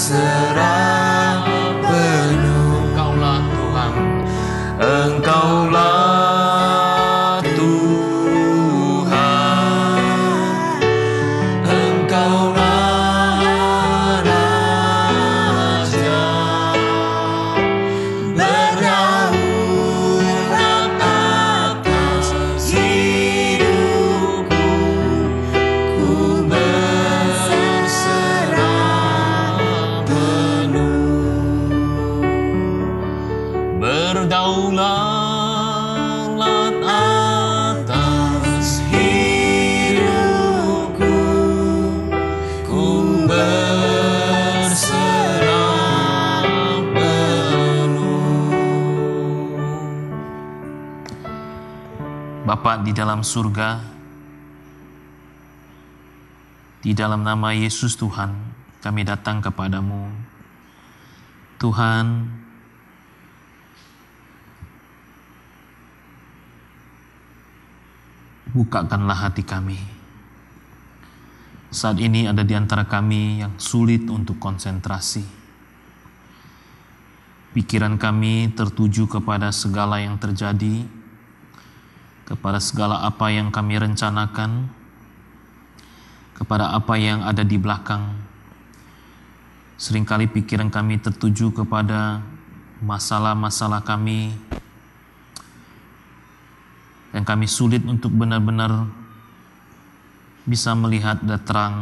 berserah penuh. Engkaulah Tuhan. Engkaulah Tuhan, Engkaulah Raja, berdaulat atas hidupku, ku berserah penuh. Berdaulat atas hidupku, ku berserah penuh. Bapa di dalam surga, di dalam nama Yesus Tuhan, kami datang kepadamu. Tuhan, bukakanlah hati kami. Saat ini ada di antara kami yang sulit untuk konsentrasi. Pikiran kami tertuju kepada segala yang terjadi, kepada segala apa yang kami rencanakan, kepada apa yang ada di belakang. Seringkali pikiran kami tertuju kepada masalah-masalah kami, dan kami sulit untuk benar-benar bisa melihat dan terang.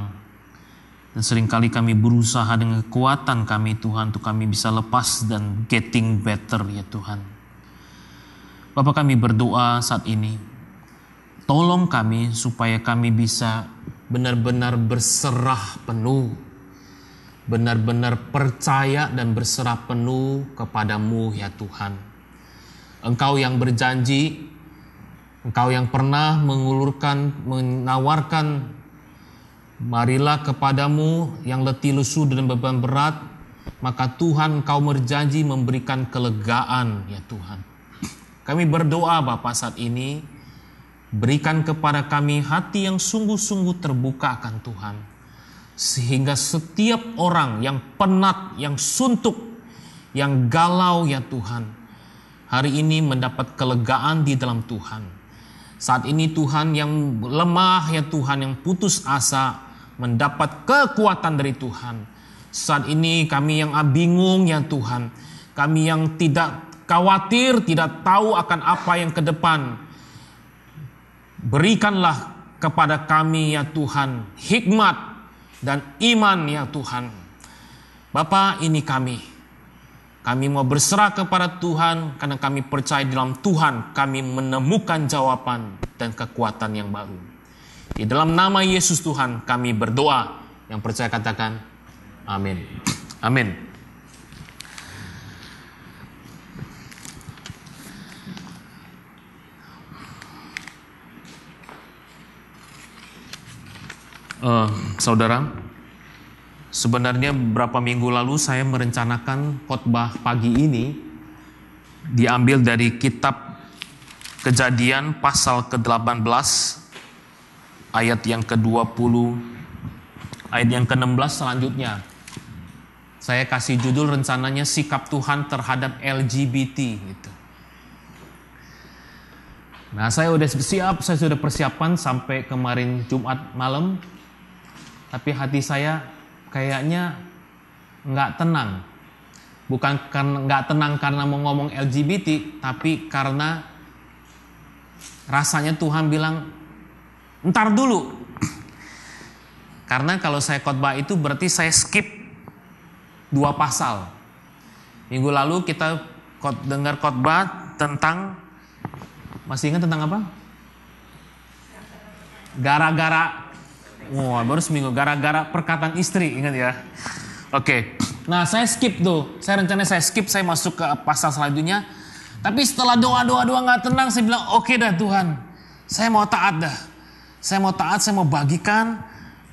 Dan seringkali kami berusaha dengan kekuatan kami Tuhan untuk kami bisa lepas dan getting better ya Tuhan. Bapa, kami berdoa saat ini, tolong kami supaya kami bisa benar-benar berserah penuh, benar-benar percaya dan berserah penuh kepadamu ya Tuhan. Engkau yang berjanji, Engkau yang pernah menawarkan, marilah kepadamu yang letih lesu dan beban berat, maka Tuhan Engkau berjanji memberikan kelegaan ya Tuhan. Kami berdoa Bapa saat ini, berikan kepada kami hati yang sungguh-sungguh terbuka akan Tuhan, sehingga setiap orang yang penat, yang suntuk, yang galau ya Tuhan, hari ini mendapat kelegaan di dalam Tuhan. Saat ini Tuhan yang lemah ya Tuhan, yang putus asa, mendapat kekuatan dari Tuhan. Saat ini kami yang bingung ya Tuhan, kami yang tidak khawatir, tidak tahu akan apa yang ke depan, berikanlah kepada kami ya Tuhan hikmat dan iman ya Tuhan. Bapa, ini kami mau berserah kepada Tuhan karena kami percaya dalam Tuhan kami menemukan jawaban dan kekuatan yang baru. Di dalam nama Yesus Tuhan kami berdoa. Yang percaya katakan amin. Amin. Saudara, sebenarnya beberapa minggu lalu saya merencanakan khotbah pagi ini diambil dari kitab Kejadian pasal ke-18 ayat yang ke-20, ayat yang ke-16 selanjutnya. Saya kasih judul rencananya sikap Tuhan terhadap LGBT gitu. Nah, saya sudah persiapan sampai kemarin Jumat malam, tapi hati saya kayaknya nggak tenang. Bukan karena nggak tenang karena mau ngomong LGBT, tapi karena rasanya Tuhan bilang, ntar dulu. Karena kalau saya khotbah itu berarti saya skip 2 pasal. Minggu lalu kita dengar khotbah tentang, masih ingat tentang apa? Baru seminggu, gara-gara perkataan istri, ingat ya? Oke. Nah, saya skip tuh. Rencananya saya skip, saya masuk ke pasal selanjutnya. Tapi setelah doa nggak tenang, saya bilang, oke dah Tuhan, saya mau taat dah. Saya mau bagikan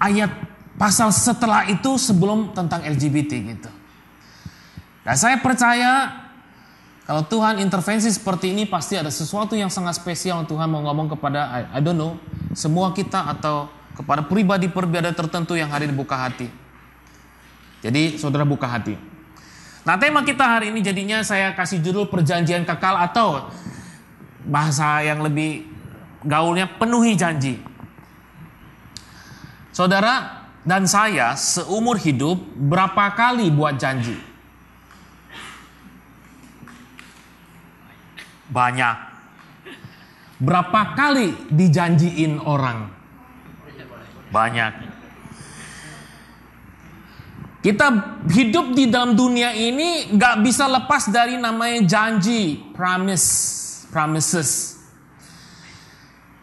ayat pasal setelah itu sebelum tentang LGBT gitu. Dan saya percaya kalau Tuhan intervensi seperti ini pasti ada sesuatu yang sangat spesial Tuhan mau ngomong kepada, I don't know, semua kita atau kepada pribadi tertentu yang hari dibuka hati. Jadi saudara buka hati. Nah, tema kita hari ini jadinya saya kasih judul perjanjian kekal, atau bahasa yang lebih gaulnya penuhi janji. Saudara dan saya seumur hidup berapa kali buat janji? Banyak. Berapa kali dijanjiin orang? Banyak. Kita hidup di dalam dunia ini gak bisa lepas dari namanya janji, promises.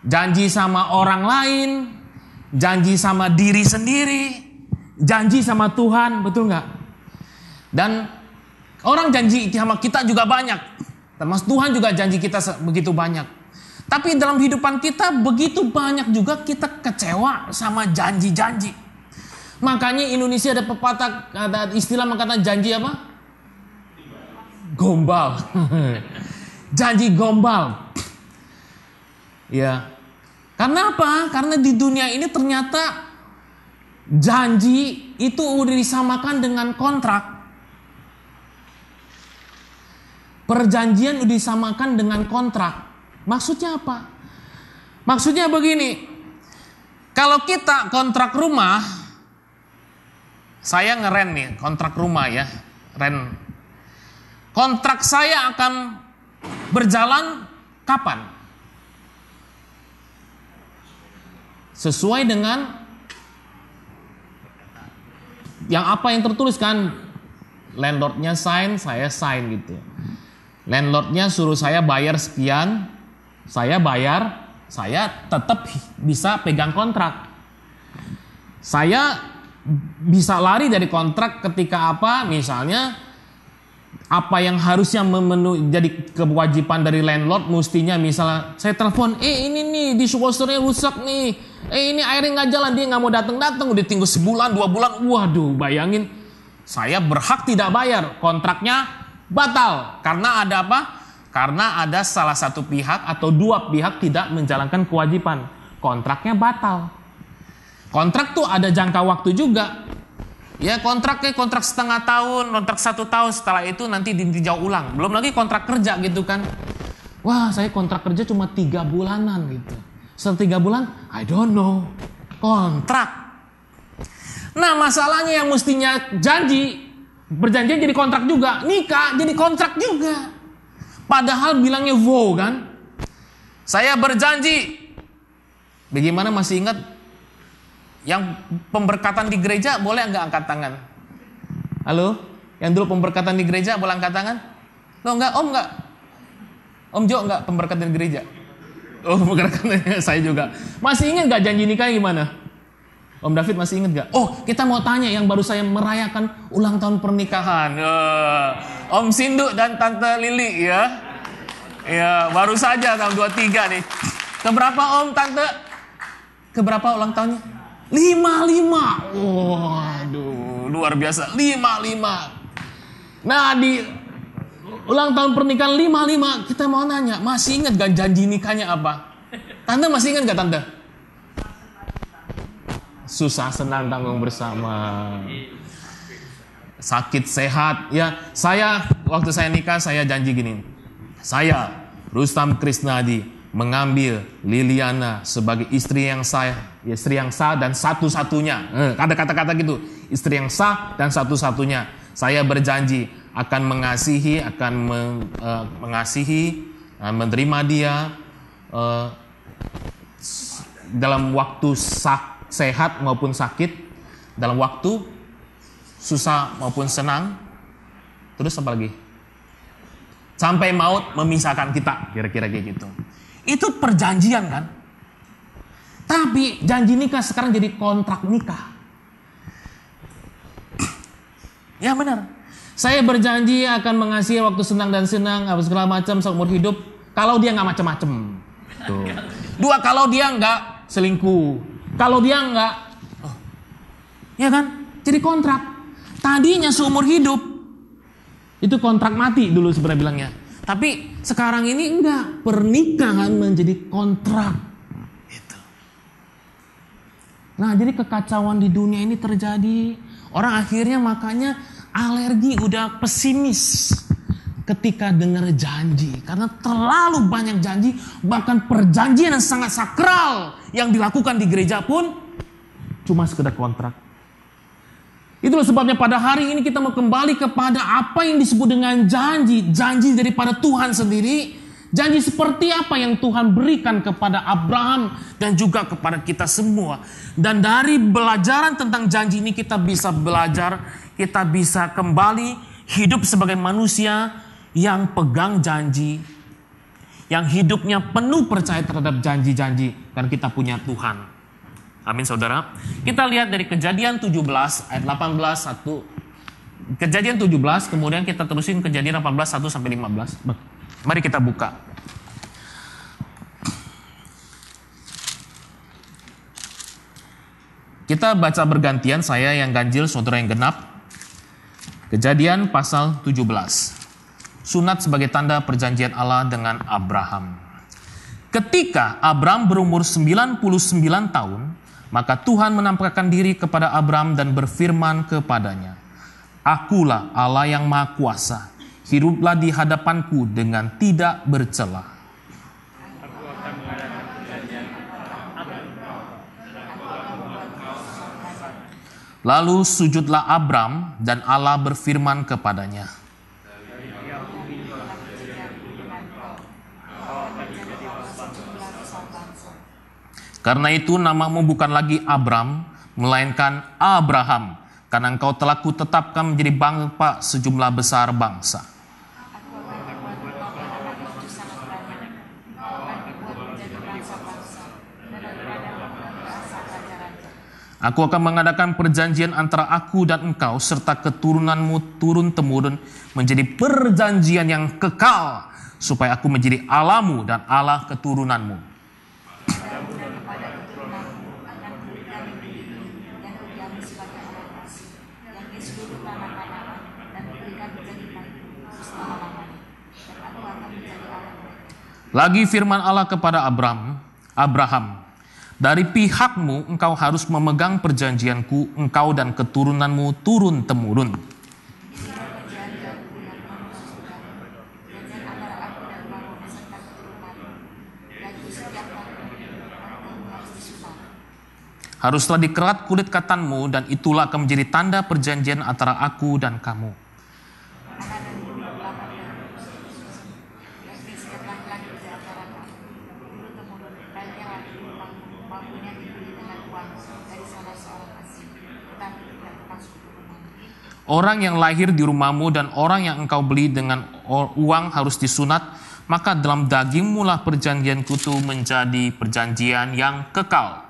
Janji sama orang lain, janji sama diri sendiri, janji sama Tuhan, betul gak? Dan orang janji sama kita juga banyak, termasuk Tuhan juga janji kita begitu banyak. Tapi dalam kehidupan kita begitu banyak juga kita kecewa sama janji-janji. Makanya Indonesia ada pepatah, ada istilah mengatakan janji apa? Gombal. Janji gombal. Ya. Karena apa? Karena di dunia ini ternyata janji itu udah disamakan dengan kontrak. Perjanjian udah disamakan dengan kontrak. Maksudnya apa? Maksudnya begini. Kalau kita kontrak rumah, saya ngeren nih, kontrak rumah ya, ren. Kontrak saya akan berjalan kapan? Sesuai dengan yang apa yang tertulis kan. Landlordnya sign, saya sign gitu. Landlordnya suruh saya bayar sekian, saya bayar, saya tetap bisa pegang kontrak. Saya bisa lari dari kontrak ketika apa? Misalnya apa yang harusnya memenuhi jadi kewajiban dari landlord, mestinya misalnya saya telepon, ini nih dishwashernya rusak nih, ini airnya nggak jalan, dia nggak mau datang, udah tunggu sebulan 2 bulan, waduh, bayangin saya berhak tidak bayar, kontraknya batal. Karena ada apa? Karena ada salah satu pihak atau dua pihak tidak menjalankan kewajiban, kontraknya batal. Kontrak tuh ada jangka waktu juga. Ya, kontraknya kontrak setengah tahun, kontrak 1 tahun, setelah itu nanti ditinjau ulang. Belum lagi kontrak kerja gitu kan. Wah, saya kontrak kerja cuma 3 bulanan gitu. Setelah 3 bulan, I don't know. Kontrak. Nah, masalahnya yang mestinya janji, perjanjian jadi kontrak juga. Nikah jadi kontrak juga. Padahal bilangnya vow kan. Saya berjanji. Bagaimana masih ingat? Yang pemberkatan di gereja boleh nggak angkat tangan? Halo? Yang dulu pemberkatan di gereja boleh angkat tangan? Lo enggak? Om enggak? Om Jo enggak pemberkatan di gereja? Oh, pemberkatan saya juga. Masih ingat nggak janji nikah gimana? Om David masih ingat nggak? Oh, kita mau tanya yang baru saya merayakan ulang tahun pernikahan. Om Sindu dan Tante Lili ya. Ya, baru saja tahun 23 nih. Keberapa Om, Tante? Keberapa ulang tahunnya? 55. Waduh, luar biasa. 55. Nah, di ulang tahun pernikahan 55, kita mau nanya, masih ingat gak janji nikahnya apa? Tante masih ingat gak, Tante? Susah senang tanggung bersama. Sakit sehat. Ya, saya waktu saya nikah saya janji gini. Saya Rustam Krisnadi mengambil Liliana sebagai istri yang sah dan satu-satunya. Ada kata-kata gitu, istri yang sah dan satu-satunya. Saya berjanji akan mengasihi, menerima dia dalam waktu sehat maupun sakit, dalam waktu susah maupun senang. Terus apa lagi? Sampai maut memisahkan kita, kira-kira kayak gitu. Itu perjanjian kan? Tapi janji nikah sekarang jadi kontrak nikah. Ya benar. Saya berjanji akan mengasihi waktu senang dan senang, apa segala macam seumur hidup. Kalau dia nggak macam-macam. Tuh. 2, kalau dia nggak selingkuh. Kalau dia nggak, ya kan? Jadi kontrak. Tadinya seumur hidup. Itu kontrak mati dulu sebenarnya bilangnya. Tapi sekarang ini enggak, pernikahan menjadi kontrak. Gitu. Nah, jadi kekacauan di dunia ini terjadi. Orang akhirnya makanya alergi, udah pesimis ketika dengar janji. Karena terlalu banyak janji, bahkan perjanjian yang sangat sakral yang dilakukan di gereja pun cuma sekedar kontrak. Itulah sebabnya pada hari ini kita mau kembali kepada apa yang disebut dengan janji. Janji daripada Tuhan sendiri. Janji seperti apa yang Tuhan berikan kepada Abraham dan juga kepada kita semua. Dan dari belajaran tentang janji ini kita bisa belajar, kita bisa kembali hidup sebagai manusia yang pegang janji, yang hidupnya penuh percaya terhadap janji-janji, karena kita punya Tuhan. Amin saudara. Kita lihat dari Kejadian 17 ayat 18 1. Kejadian 17, kemudian kita terusin Kejadian 18 1 sampai 15. Mari kita buka. Kita baca bergantian, saya yang ganjil, saudara yang genap. Kejadian pasal 17. Sunat sebagai tanda perjanjian Allah dengan Abraham. Ketika Abraham berumur 99 tahun, maka Tuhan menampakkan diri kepada Abraham dan berfirman kepadanya, "Akulah Allah yang Maha Kuasa. Hiduplah di hadapanku dengan tidak bercela." Lalu sujudlah Abram dan Allah berfirman kepadanya, "Karena itu namamu bukan lagi Abram, melainkan Abraham, karena engkau telah kutetapkan menjadi bapa sejumlah besar bangsa." "Aku akan mengadakan perjanjian antara aku dan engkau serta keturunanmu turun-temurun menjadi perjanjian yang kekal, supaya aku menjadi Allahmu dan Allah keturunanmu." Lagi firman Allah kepada Abraham, "Dari pihakmu engkau harus memegang perjanjianku, engkau dan keturunanmu turun-temurun." "Haruslah dikerat kulit katanmu, dan itulah akan menjadi tanda perjanjian antara aku dan kamu." "Orang yang lahir di rumahmu dan orang yang engkau beli dengan uang harus disunat, maka dalam dagingmu lah perjanjianku itu menjadi perjanjian yang kekal."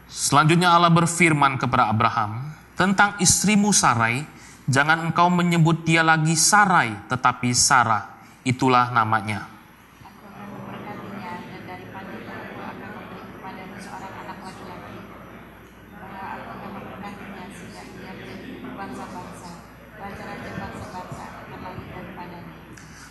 Selanjutnya Allah berfirman kepada Abraham, "Tentang istrimu Sarai, jangan engkau menyebut dia lagi Sarai, tetapi Sarah. Itulah namanya."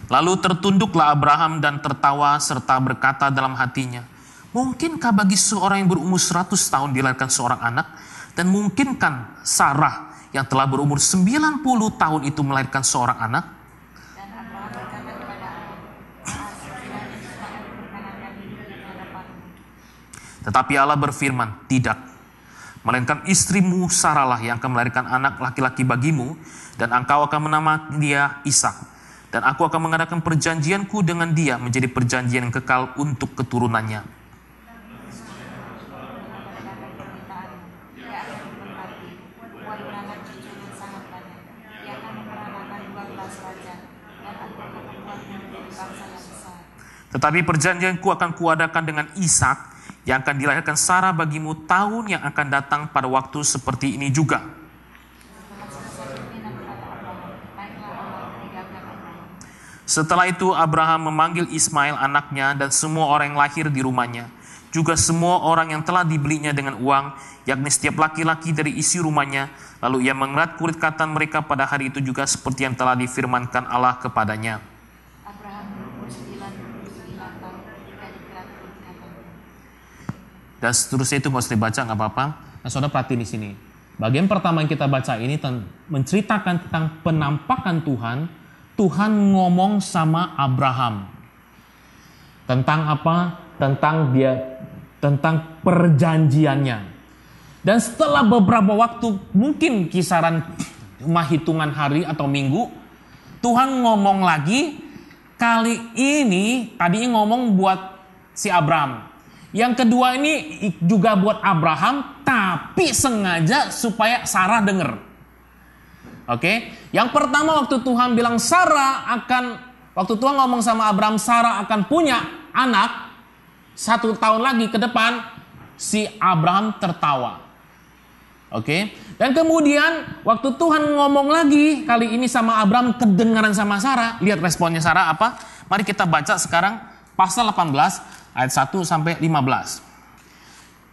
Lalu tertunduklah Abraham dan tertawa serta berkata dalam hatinya, "Mungkinkah bagi seorang yang berumur 100 tahun dilahirkan seorang anak? Dan mungkinkah Sarah yang telah berumur 90 tahun itu melahirkan seorang anak?" Tetapi Allah berfirman, "Tidak, melainkan istrimu Sarahlah yang akan melahirkan anak laki-laki bagimu, dan engkau akan menamakan dia Ishak. Dan aku akan mengadakan perjanjianku dengan dia menjadi perjanjian yang kekal untuk keturunannya." "Tetapi perjanjianku akan kuadakan dengan Ishak, yang akan dilahirkan Sarah bagimu tahun yang akan datang pada waktu seperti ini juga." Setelah itu Abraham memanggil Ismail anaknya dan semua orang yang lahir di rumahnya. juga semua orang yang telah dibelinya dengan uang, yakni setiap laki-laki dari isi rumahnya. Lalu ia mengerat kulit-katan mereka pada hari itu juga seperti yang telah difirmankan Allah kepadanya. Abraham berumur 99 tahun ketika dikerat kulit-katanya. Dan seterusnya itu nggak usah dibaca, nggak apa-apa. Nah, saudara perhatiin di sini. Bagian pertama yang kita baca ini menceritakan tentang penampakan Tuhan. Tuhan ngomong sama Abraham. Tentang apa? Tentang perjanjiannya. Dan setelah beberapa waktu, mungkin kisaran hitungan hari atau minggu, Tuhan ngomong lagi. Kali ini tadi ngomong buat si Abraham. Yang kedua ini juga buat Abraham, tapi sengaja supaya Sarah dengar. Oke? Yang pertama waktu Tuhan bilang waktu Tuhan ngomong sama Abraham, Sarah akan punya anak 1 tahun lagi ke depan, si Abraham tertawa. Oke? Dan kemudian waktu Tuhan ngomong lagi kali ini sama Abraham, kedengaran sama Sarah. Lihat responnya Sarah apa? Mari kita baca sekarang pasal 18 ayat 1 sampai 15.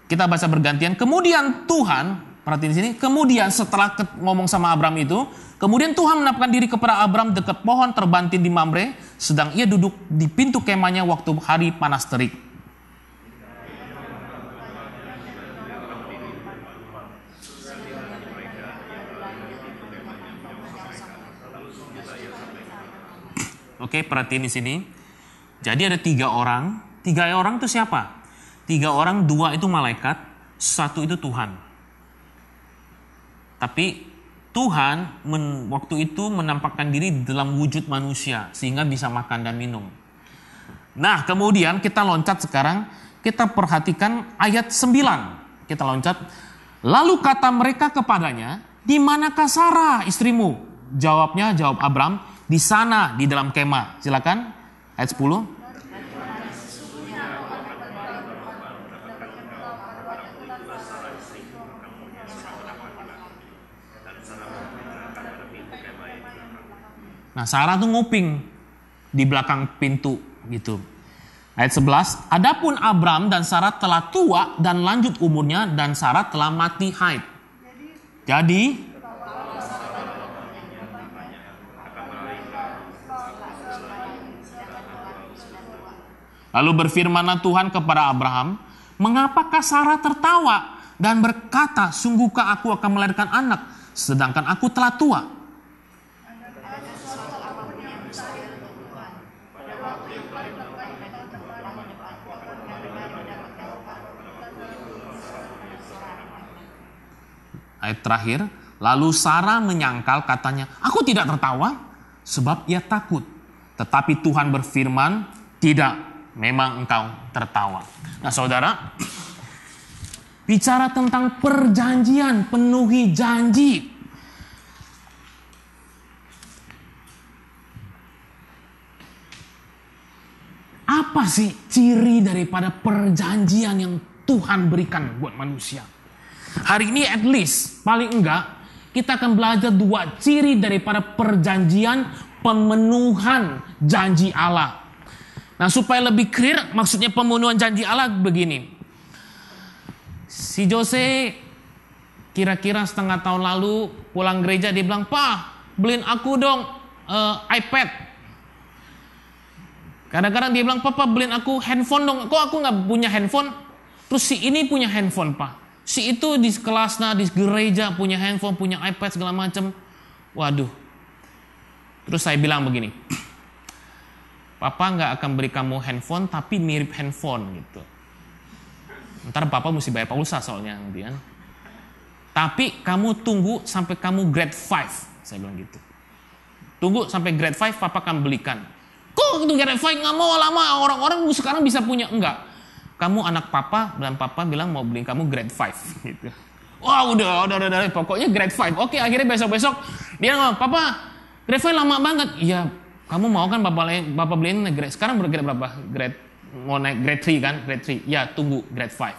Kita baca bergantian. Kemudian Tuhan, perhatiin di sini, kemudian setelah ngomong sama Abraham itu, kemudian Tuhan menampakkan diri kepada Abraham dekat pohon terbantin di Mamre, sedang ia duduk di pintu kemahnya waktu hari panas terik. Oke, perhatiin di sini. Jadi ada 3 orang. 3 orang itu siapa? 3 orang, 2 itu malaikat, 1 itu Tuhan. Tapi Tuhan waktu itu menampakkan diri dalam wujud manusia sehingga bisa makan dan minum. Nah, kemudian kita loncat sekarang, kita perhatikan ayat 9. Kita loncat. Lalu kata mereka kepadanya, "Di manakah Sarah istrimu?" Jawab Abraham, "Di sana, di dalam kemah." Silakan ayat 10. Nah, Sarah tuh nguping di belakang pintu gitu. Ayat 11, adapun Abram dan Sarah telah tua dan lanjut umurnya, dan Sarah telah mati haid. Jadi lalu berfirmanlah Tuhan kepada Abraham, "Mengapakah Sarah tertawa dan berkata, sungguhkah aku akan melahirkan anak, sedangkan aku telah tua?" Ayat terakhir, lalu Sarah menyangkal katanya, "Aku tidak tertawa," sebab ia takut. Tetapi Tuhan berfirman, "Tidak, memang engkau tertawa." Nah, saudara, bicara tentang perjanjian, penuhi janji. Apa sih ciri daripada perjanjian yang Tuhan berikan buat manusia? Hari ini at least, paling enggak, kita akan belajar 2 ciri daripada perjanjian pemenuhan janji Allah. Nah, supaya lebih clear, maksudnya pemenuhan janji Allah begini. Si Jose kira-kira setengah tahun lalu pulang gereja, dia bilang, "Pa, beliin aku dong iPad." Kadang-kadang dia bilang, "Papa, beliin aku handphone dong." "Kok aku gak punya handphone?" Terus si ini punya handphone, Pak. Si itu di kelasnya, di gereja punya handphone, punya iPad segala macam. Waduh. Terus saya bilang begini, "Papa gak akan beri kamu handphone, tapi mirip handphone gitu. Ntar Papa mesti bayar pulsa soalnya." Kemudian, "Tapi kamu tunggu sampai kamu grade 5. Saya bilang gitu. "Tunggu sampai grade 5, Papa akan belikan." "Kok itu grade 5 gak mau lama, orang-orang sekarang bisa punya." "Enggak. Kamu anak Papa, dan Papa bilang mau beliin kamu grade 5 gitu. Wah, udah, pokoknya grade 5. Oke, akhirnya besok-besok dia ngomong, "Papa, grade 5 lama banget." "Iya, kamu mau kan Papa beliin grade, sekarang grade berapa? Mau naik grade 3 kan? Grade 3. "Ya, tunggu grade 5.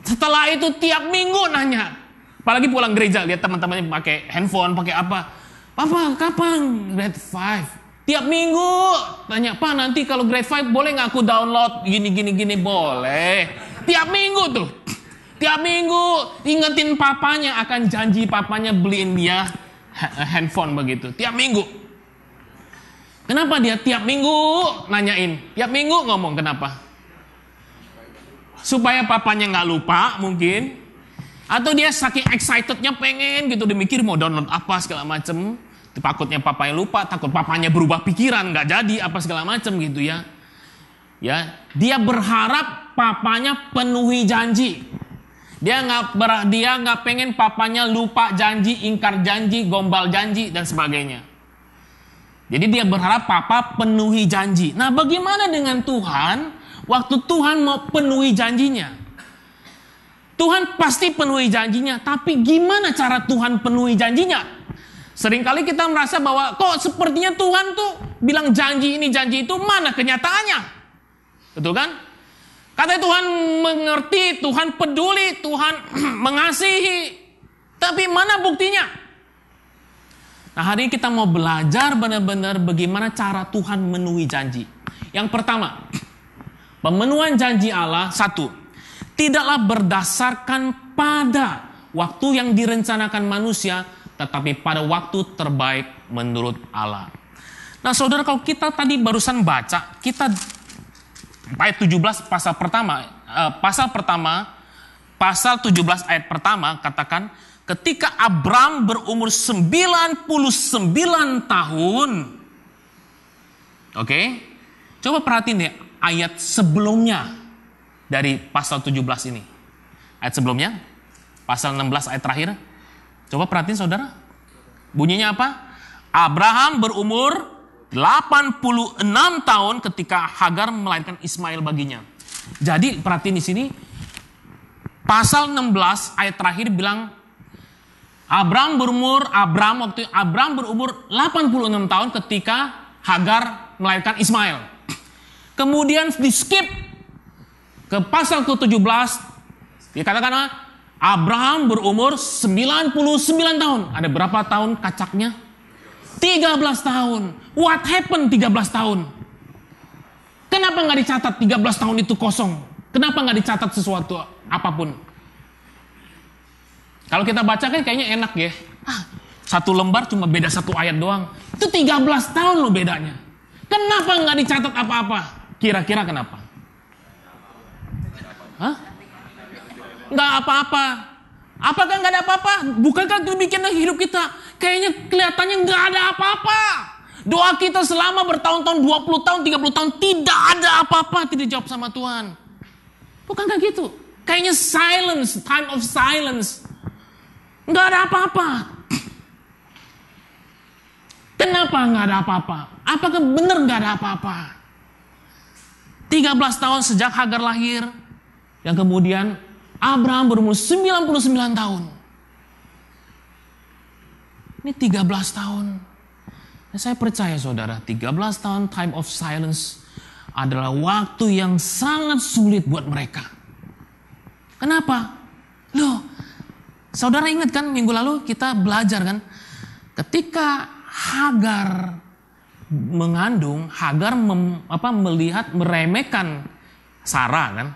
Setelah itu tiap minggu nanya. Apalagi pulang gereja, lihat teman-temannya pakai handphone, pakai apa. "Papa, kapan grade 5? Tiap minggu tanya, "Pak, nanti kalau grade 5 boleh nggak aku download gini." "Boleh." Tiap minggu tuh. Tiap minggu ingetin papanya akan janji papanya beliin dia handphone begitu. Tiap minggu. Kenapa dia tiap minggu nanyain? Tiap minggu ngomong kenapa? Supaya papanya nggak lupa mungkin. Atau dia saking excitednya pengen gitu. Dia mikir mau download apa segala macem. Takutnya papanya lupa. Takut papanya berubah pikiran. Nggak jadi apa segala macem gitu ya. Ya, dia berharap papanya penuhi janji. Dia nggak pengen papanya lupa janji, ingkar janji, gombal janji dan sebagainya. Jadi dia berharap papa penuhi janji. Nah, bagaimana dengan Tuhan waktu Tuhan mau penuhi janjinya? Tuhan pasti penuhi janjinya, tapi gimana cara Tuhan penuhi janjinya? Seringkali kita merasa bahwa kok sepertinya Tuhan tuh bilang janji ini janji itu, mana kenyataannya? Betul kan? Katanya Tuhan mengerti, Tuhan peduli, Tuhan mengasihi. Tapi mana buktinya? Nah, hari ini kita mau belajar benar-benar bagaimana cara Tuhan memenuhi janji. Yang pertama, pemenuhan janji Allah, satu, tidaklah berdasarkan pada waktu yang direncanakan manusia, tetapi pada waktu terbaik menurut Allah. Nah, saudara, kalau kita tadi barusan baca, kita ayat 17 pasal pertama, pasal 17 ayat pertama katakan, ketika Abram berumur 99 tahun. Oke? Coba perhatiin deh ayat sebelumnya dari pasal 17 ini. Ayat sebelumnya, pasal 16 ayat terakhir. Coba perhatiin saudara. Bunyinya apa? Abraham berumur 86 tahun ketika Hagar melahirkan Ismail baginya. Jadi perhatiin di sini pasal 16 ayat terakhir bilang Abram berumur 86 tahun ketika Hagar melahirkan Ismail. Kemudian di skip ke pasal ke-17 dikatakan Abraham berumur 99 tahun. Ada berapa tahun kacaknya? 13 tahun. What happened 13 tahun? Kenapa nggak dicatat 13 tahun itu kosong? Kenapa nggak dicatat sesuatu apapun? Kalau kita baca kan kayaknya enak ya. Satu lembar cuma beda satu ayat doang. Itu 13 tahun loh bedanya. Kenapa nggak dicatat apa-apa? Kira-kira kenapa? Nggak apa-apa. Apakah nggak ada apa-apa? Bukankah demikian hidup kita? Kayaknya kelihatannya nggak ada apa-apa. Doa kita selama bertahun-tahun, 20 tahun, 30 tahun, tidak ada apa-apa, tidak dijawab sama Tuhan. Bukankah gitu? Kayaknya silence, time of silence. Nggak ada apa-apa. Kenapa nggak ada apa-apa? Apakah benar nggak ada apa-apa? 13 tahun sejak Hagar lahir. Yang kemudian Abraham berumur 99 tahun. Ini 13 tahun. Dan saya percaya saudara, 13 tahun time of silence adalah waktu yang sangat sulit buat mereka. Kenapa? Loh, saudara ingat kan minggu lalu kita belajar kan? Ketika Hagar mengandung, Hagar melihat meremehkan Sarah kan?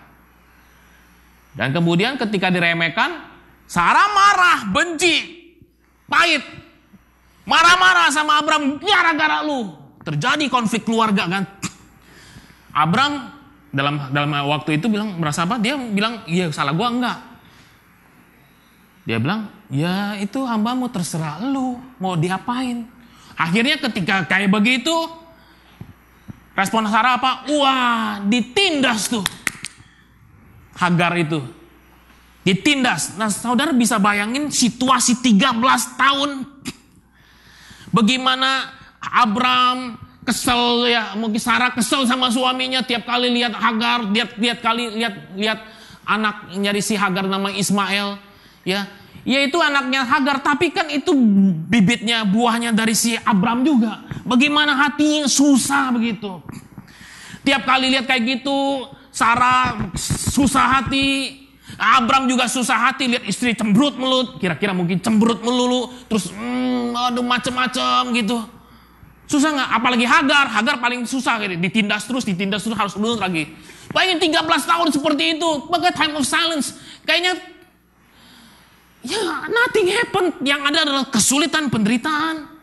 Dan kemudian ketika diremehkan, Sarah marah, benci, pahit. Marah-marah sama Abram, gara-gara lu. Terjadi konflik keluarga kan. Abram dalam waktu itu merasa apa? Dia bilang, iya salah gua enggak. Dia bilang, ya itu hambamu terserah lu. Mau diapain? Akhirnya ketika kayak begitu, respon Sarah apa? Wah, ditindas tuh. Hagar itu ditindas. Nah, saudara bisa bayangin situasi 13 tahun. Bagaimana Abram kesel ya, mungkin Sarah kesel sama suaminya tiap kali lihat Hagar, lihat anaknya dari si Hagar nama Ismail, ya. Yaitu anaknya Hagar, tapi kan itu bibitnya, buahnya dari si Abram juga. Bagaimana hatinya susah begitu. Tiap kali lihat kayak gitu, Sarah susah hati, Abram juga susah hati lihat istri cemberut melut, kira-kira mungkin cemberut melulu, terus aduh macem-macem gitu. Susah nggak? Apalagi Hagar paling susah, gitu. ditindas terus harus mundur lagi. Bayangin 13 tahun seperti itu, pakai time of silence. Kayaknya ya nothing happened. Yang ada adalah kesulitan, penderitaan.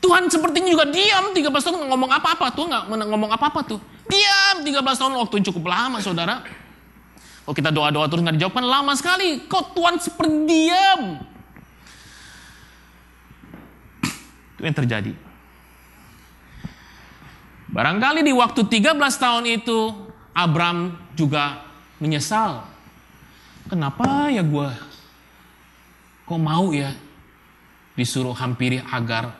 Tuhan sepertinya juga diam 13 tahun nggak ngomong apa-apa. Tuhan nggak ngomong apa-apa tuh. Diam 13 tahun, waktu yang cukup lama, saudara. Kalau kita doa-doa terus nggak dijawab kan lama sekali. Kok Tuhan seperti diam? Itu yang terjadi. Barangkali di waktu 13 tahun itu Abram juga menyesal. Kenapa ya gue kok mau ya disuruh hampiri Hagar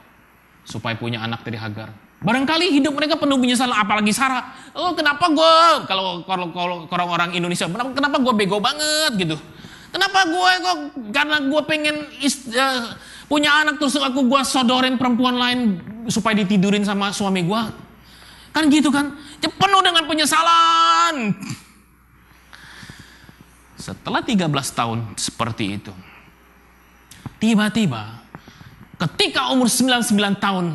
supaya punya anak dari Hagar. Barangkali hidup mereka penuh penyesalan, apalagi Sarah. Oh kenapa gue, kalau orang Indonesia, kenapa gue bego banget gitu. Kenapa gue kok, karena gue pengen punya anak terus gue sodorin perempuan lain supaya ditidurin sama suami gue. Kan gitu kan, penuh dengan penyesalan. Setelah 13 tahun seperti itu, tiba-tiba ketika umur 99 tahun,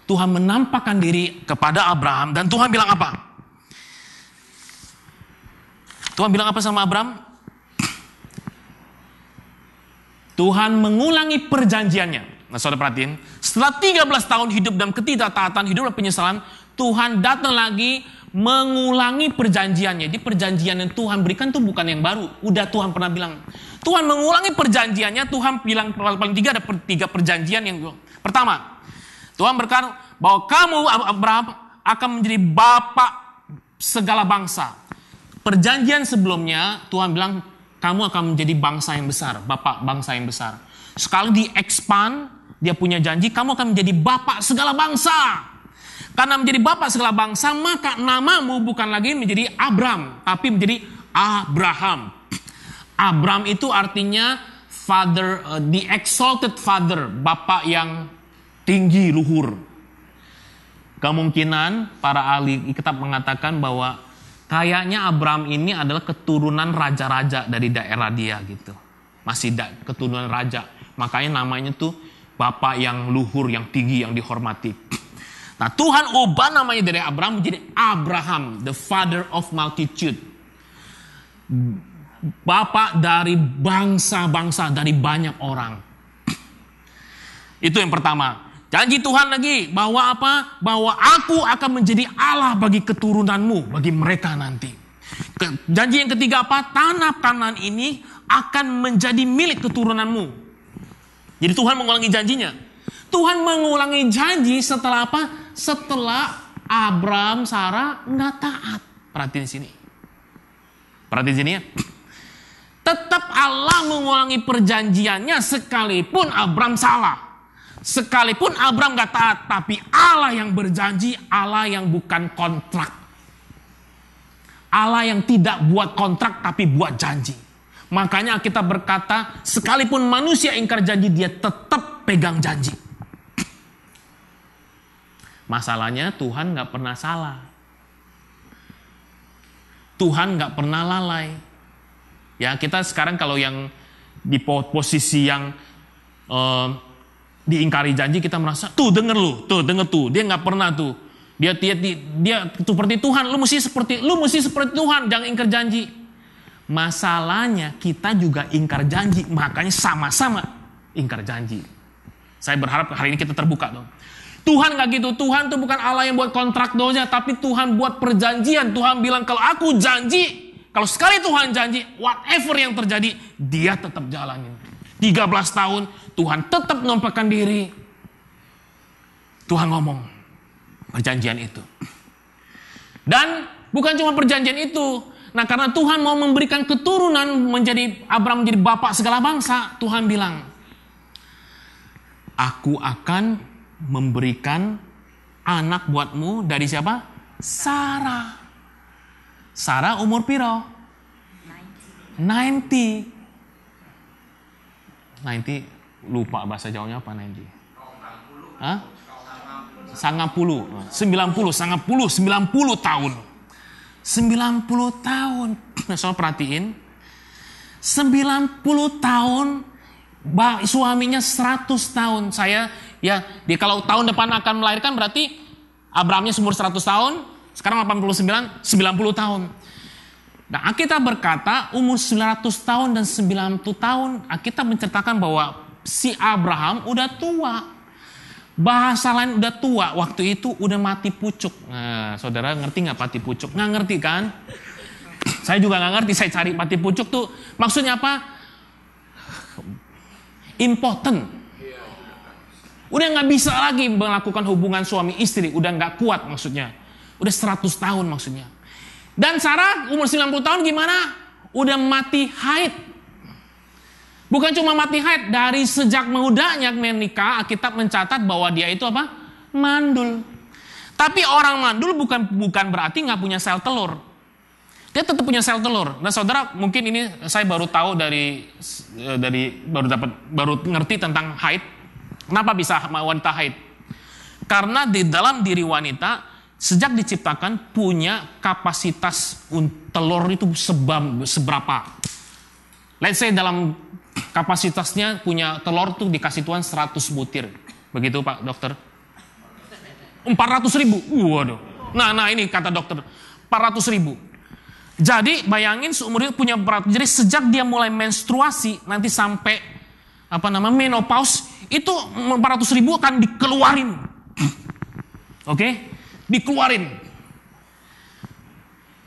Tuhan menampakkan diri kepada Abraham dan Tuhan bilang apa? Tuhan bilang apa sama Abraham? Tuhan mengulangi perjanjiannya. Nah, saudara perhatiin, setelah 13 tahun hidup dalam ketidaktaatan, hidup dalam penyesalan, Tuhan datang lagi mengulangi perjanjiannya. Di perjanjian yang Tuhan berikan itu bukan yang baru. Udah Tuhan pernah bilang. Tuhan mengulangi perjanjiannya. Tuhan bilang paling tiga ada 3 perjanjian yang pertama. Tuhan berkata bahwa kamu Abraham akan menjadi bapak segala bangsa. Perjanjian sebelumnya Tuhan bilang kamu akan menjadi bangsa yang besar, bapak bangsa yang besar. Sekali di-expand, dia punya janji kamu akan menjadi bapak segala bangsa. Karena menjadi bapak segala bangsa, maka namamu bukan lagi menjadi Abram, tapi menjadi Abraham. Abram itu artinya father, the exalted father, bapak yang tinggi, luhur. Kemungkinan para ahli kitab mengatakan bahwa kayaknya Abram ini adalah keturunan raja-raja dari daerah dia gitu. Masih keturunan raja. Makanya namanya tuh bapak yang luhur, yang tinggi, yang dihormati. Nah Tuhan ubah namanya dari Abraham menjadi Abraham, the father of multitude. Bapak dari bangsa-bangsa, dari banyak orang. Itu yang pertama. Janji Tuhan lagi bahwa apa? Bahwa aku akan menjadi Allah bagi keturunanmu, bagi mereka nanti. Janji yang ketiga apa? Tanah Kanaan ini akan menjadi milik keturunanmu. Jadi Tuhan mengulangi janjinya. Tuhan mengulangi janji setelah apa? Setelah Abram, Sarah nggak taat. Perhatiin sini. Perhatiin sini ya. Tetap Allah mengulangi perjanjiannya sekalipun Abram salah. Sekalipun Abram nggak taat. Tapi Allah yang berjanji, Allah yang bukan kontrak. Allah yang tidak buat kontrak tapi buat janji. Makanya kita berkata, sekalipun manusia ingkar janji, dia tetap pegang janji. Masalahnya Tuhan gak pernah salah. Tuhan gak pernah lalai. Ya kita sekarang kalau yang di posisi yang diingkari janji, kita merasa, tuh denger tuh, dia gak pernah tuh. Dia seperti Tuhan, lu mesti seperti Tuhan, jangan ingkar janji. Masalahnya kita juga ingkar janji, makanya sama-sama ingkar janji. Saya berharap hari ini kita terbuka dong. Tuhan gak gitu, Tuhan tuh bukan Allah yang buat kontrak doanya, tapi Tuhan buat perjanjian. Tuhan bilang kalau aku janji, kalau sekali Tuhan janji, whatever yang terjadi, dia tetap jalanin. 13 tahun, Tuhan tetap menampakkan diri. Tuhan ngomong perjanjian itu. Dan bukan cuma perjanjian itu. Nah karena Tuhan mau memberikan keturunan menjadi Abraham menjadi bapak segala bangsa, Tuhan bilang, aku akan memberikan anak buatmu dari siapa? Sarah. Sarah umur piro? 90. Lupa bahasa Jawanya apa 90? Hah? 90 tahun. 90 tahun. Nah, soal perhatiin. 90 tahun, suaminya 100 tahun. Saya Ya, kalau tahun depan akan melahirkan berarti Abrahamnya umur 100 tahun, sekarang 89, 90 tahun. Nah, Alkitab berkata umur 900 tahun dan 90 tahun, Alkitab menceritakan bahwa si Abraham udah tua. Bahasa lain udah tua, waktu itu udah mati pucuk. Nah, saudara ngerti nggak mati pucuk? Nggak ngerti kan? Saya juga nggak ngerti, saya cari mati pucuk tuh maksudnya apa? Impotent. Udah nggak bisa lagi melakukan hubungan suami istri, udah nggak kuat maksudnya. Udah 100 tahun maksudnya. Dan Sarah umur 90 tahun gimana? Udah mati haid. Bukan cuma mati haid, dari sejak mudanya menikah, Alkitab mencatat bahwa dia itu apa? Mandul. Tapi orang mandul bukan berarti nggak punya sel telur. Dia tetap punya sel telur. Nah, saudara, mungkin ini saya baru tahu baru ngerti tentang haid. Kenapa bisa wanita haid? Karena di dalam diri wanita sejak diciptakan punya kapasitas telur itu seberapa. Let's say dalam kapasitasnya punya telur tuh dikasih Tuhan 100 butir. Begitu Pak Dokter? 400.000. Waduh. Nah ini kata dokter. 400.000. Jadi bayangin seumur hidup punya 400. Jadi sejak dia mulai menstruasi nanti sampai menopause itu 400.000 akan dikeluarin. Oke? Dikeluarin.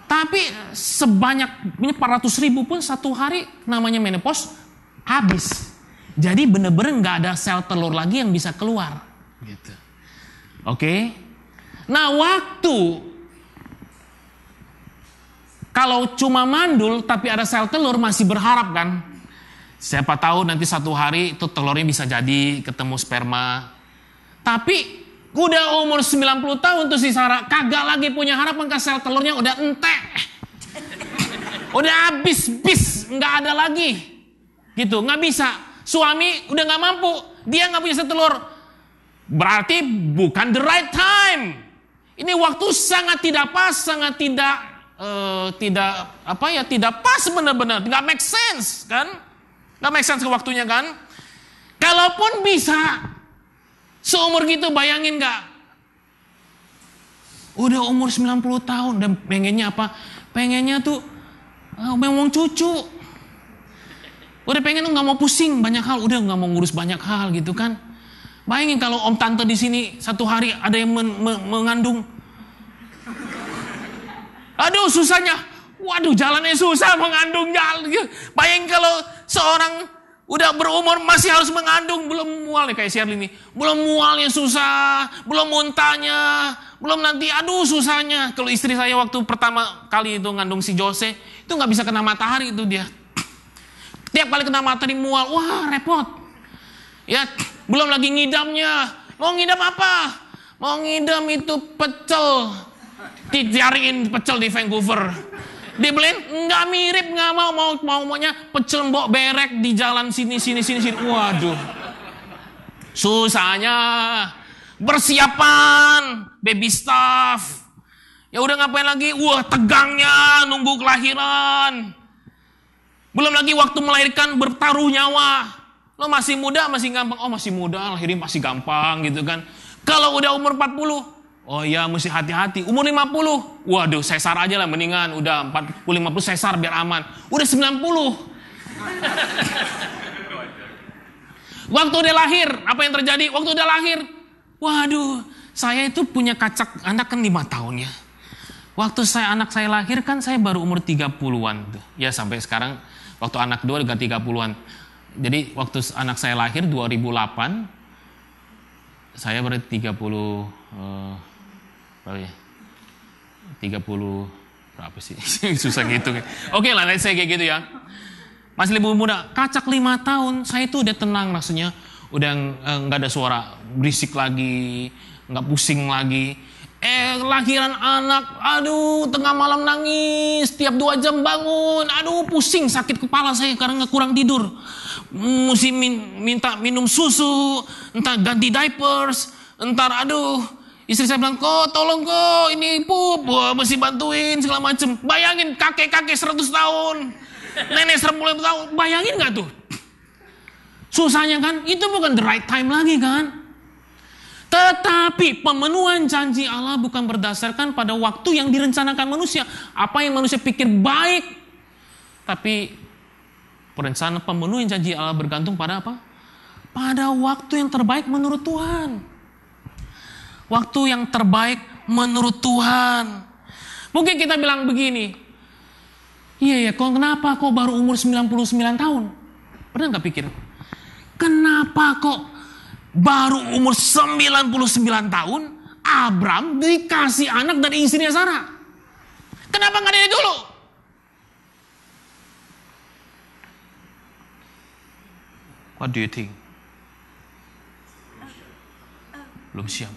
Tapi sebanyak 400.000 pun satu hari namanya menopause habis. Jadi bener-bener nggak ada sel telur lagi yang bisa keluar. Gitu. Oke? Nah, kalau cuma mandul tapi ada sel telur masih berharap kan? Siapa tahu nanti satu hari itu telurnya bisa jadi ketemu sperma. Tapi udah umur 90 tahun tuh si Sarah kagak lagi punya harapan ke sel telurnya udah entek. Udah habis, nggak ada lagi. Gitu, nggak bisa. Suami udah nggak mampu, dia nggak punya sel telur. Berarti bukan the right time. Ini waktu sangat tidak pas, sangat tidak pas benar-benar, nggak make sense kan? Nggak make sense ke waktunya kan? Kalaupun bisa, seumur gitu bayangin nggak? Udah umur 90 tahun dan pengennya apa? Pengennya tuh memang cucu. Udah pengen nggak mau pusing banyak hal, udah nggak mau ngurus banyak hal gitu kan? Bayangin kalau om tante di sini satu hari ada yang mengandung. Aduh susahnya, waduh jalannya susah mengandung jalan. Bayangin kalau seorang udah berumur masih harus mengandung, belum mual nih kayak Shirley ini, belum mualnya susah, belum muntahnya, belum nanti aduh susahnya. Kalau istri saya waktu pertama kali itu ngandung si Jose, itu nggak bisa kena matahari itu dia. Tiap kali kena matahari mual, wah repot. Ya, belum lagi ngidamnya. Mau ngidam apa? Mau ngidam itu pecel. Dicariin pecel di Vancouver. Dibeliin nggak mirip, nggak maunya pecel mbok berek di jalan sini. Waduh. Susahnya persiapan baby stuff. Ya udah ngapain lagi? Wah, tegangnya nunggu kelahiran. Belum lagi waktu melahirkan bertaruh nyawa. Lo masih muda, masih gampang. Oh masih muda, lahirin masih gampang gitu kan. Kalau udah umur 40, oh iya mesti hati-hati. Umur 50, waduh sesar aja lah mendingan. Udah 40-50 sesar biar aman. Udah 90. Waktu udah lahir, apa yang terjadi? Waktu udah lahir, waduh saya itu punya kacak anak kan 5 tahun ya. Waktu anak saya lahir kan saya baru umur 30-an. Ya sampai sekarang. Waktu anak kedua juga 30-an. Jadi waktu anak saya lahir 2008, saya berarti 30 berapa ya? 30 berapa sih? Susah gitu. Oke lah, saya kayak gitu ya. Masih lebih muda, kacak 5 tahun, saya itu udah tenang rasanya. Udah nggak ada suara berisik lagi, nggak pusing lagi. Lahiran anak, aduh tengah malam nangis, tiap 2 jam bangun, aduh pusing, sakit kepala saya karena kurang tidur. Mesti minta minum susu, entar ganti diapers, entar aduh. Istri saya bilang, kok tolong kok, ini pup, mesti bantuin segala macem. Bayangin kakek-kakek 100 tahun, nenek 100 tahun, bayangin gak tuh? Susahnya kan, itu bukan the right time lagi kan? Tetapi pemenuhan janji Allah bukan berdasarkan pada waktu yang direncanakan manusia. Apa yang manusia pikir baik. Tapi perencanaan pemenuhan janji Allah bergantung pada apa? Pada waktu yang terbaik menurut Tuhan. Waktu yang terbaik menurut Tuhan. Mungkin kita bilang begini. Iya ya, kenapa kok baru umur 99 tahun? Pernah gak pikir? Kenapa kok baru umur 99 tahun Abram dikasih anak dari istrinya Sarah? Kenapa gak dari dulu? What do you think? Belum siap.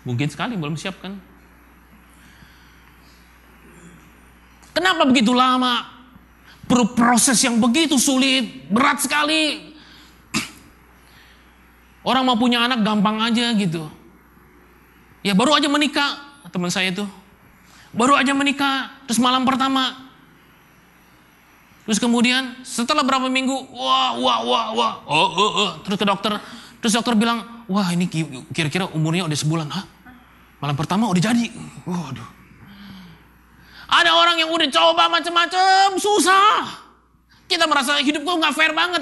Mungkin sekali belum siap kan? Kenapa begitu lama? Perlu proses yang begitu sulit, berat sekali. Orang mau punya anak gampang aja gitu. Ya baru aja menikah, teman saya itu. Baru aja menikah, terus malam pertama. Terus kemudian setelah berapa minggu, terus ke dokter. Terus dokter bilang, wah ini kira-kira umurnya udah sebulan. Hah? Malam pertama udah jadi. Waduh. Ada orang yang udah coba macam-macam, susah. Kita merasa hidup kok gak fair banget.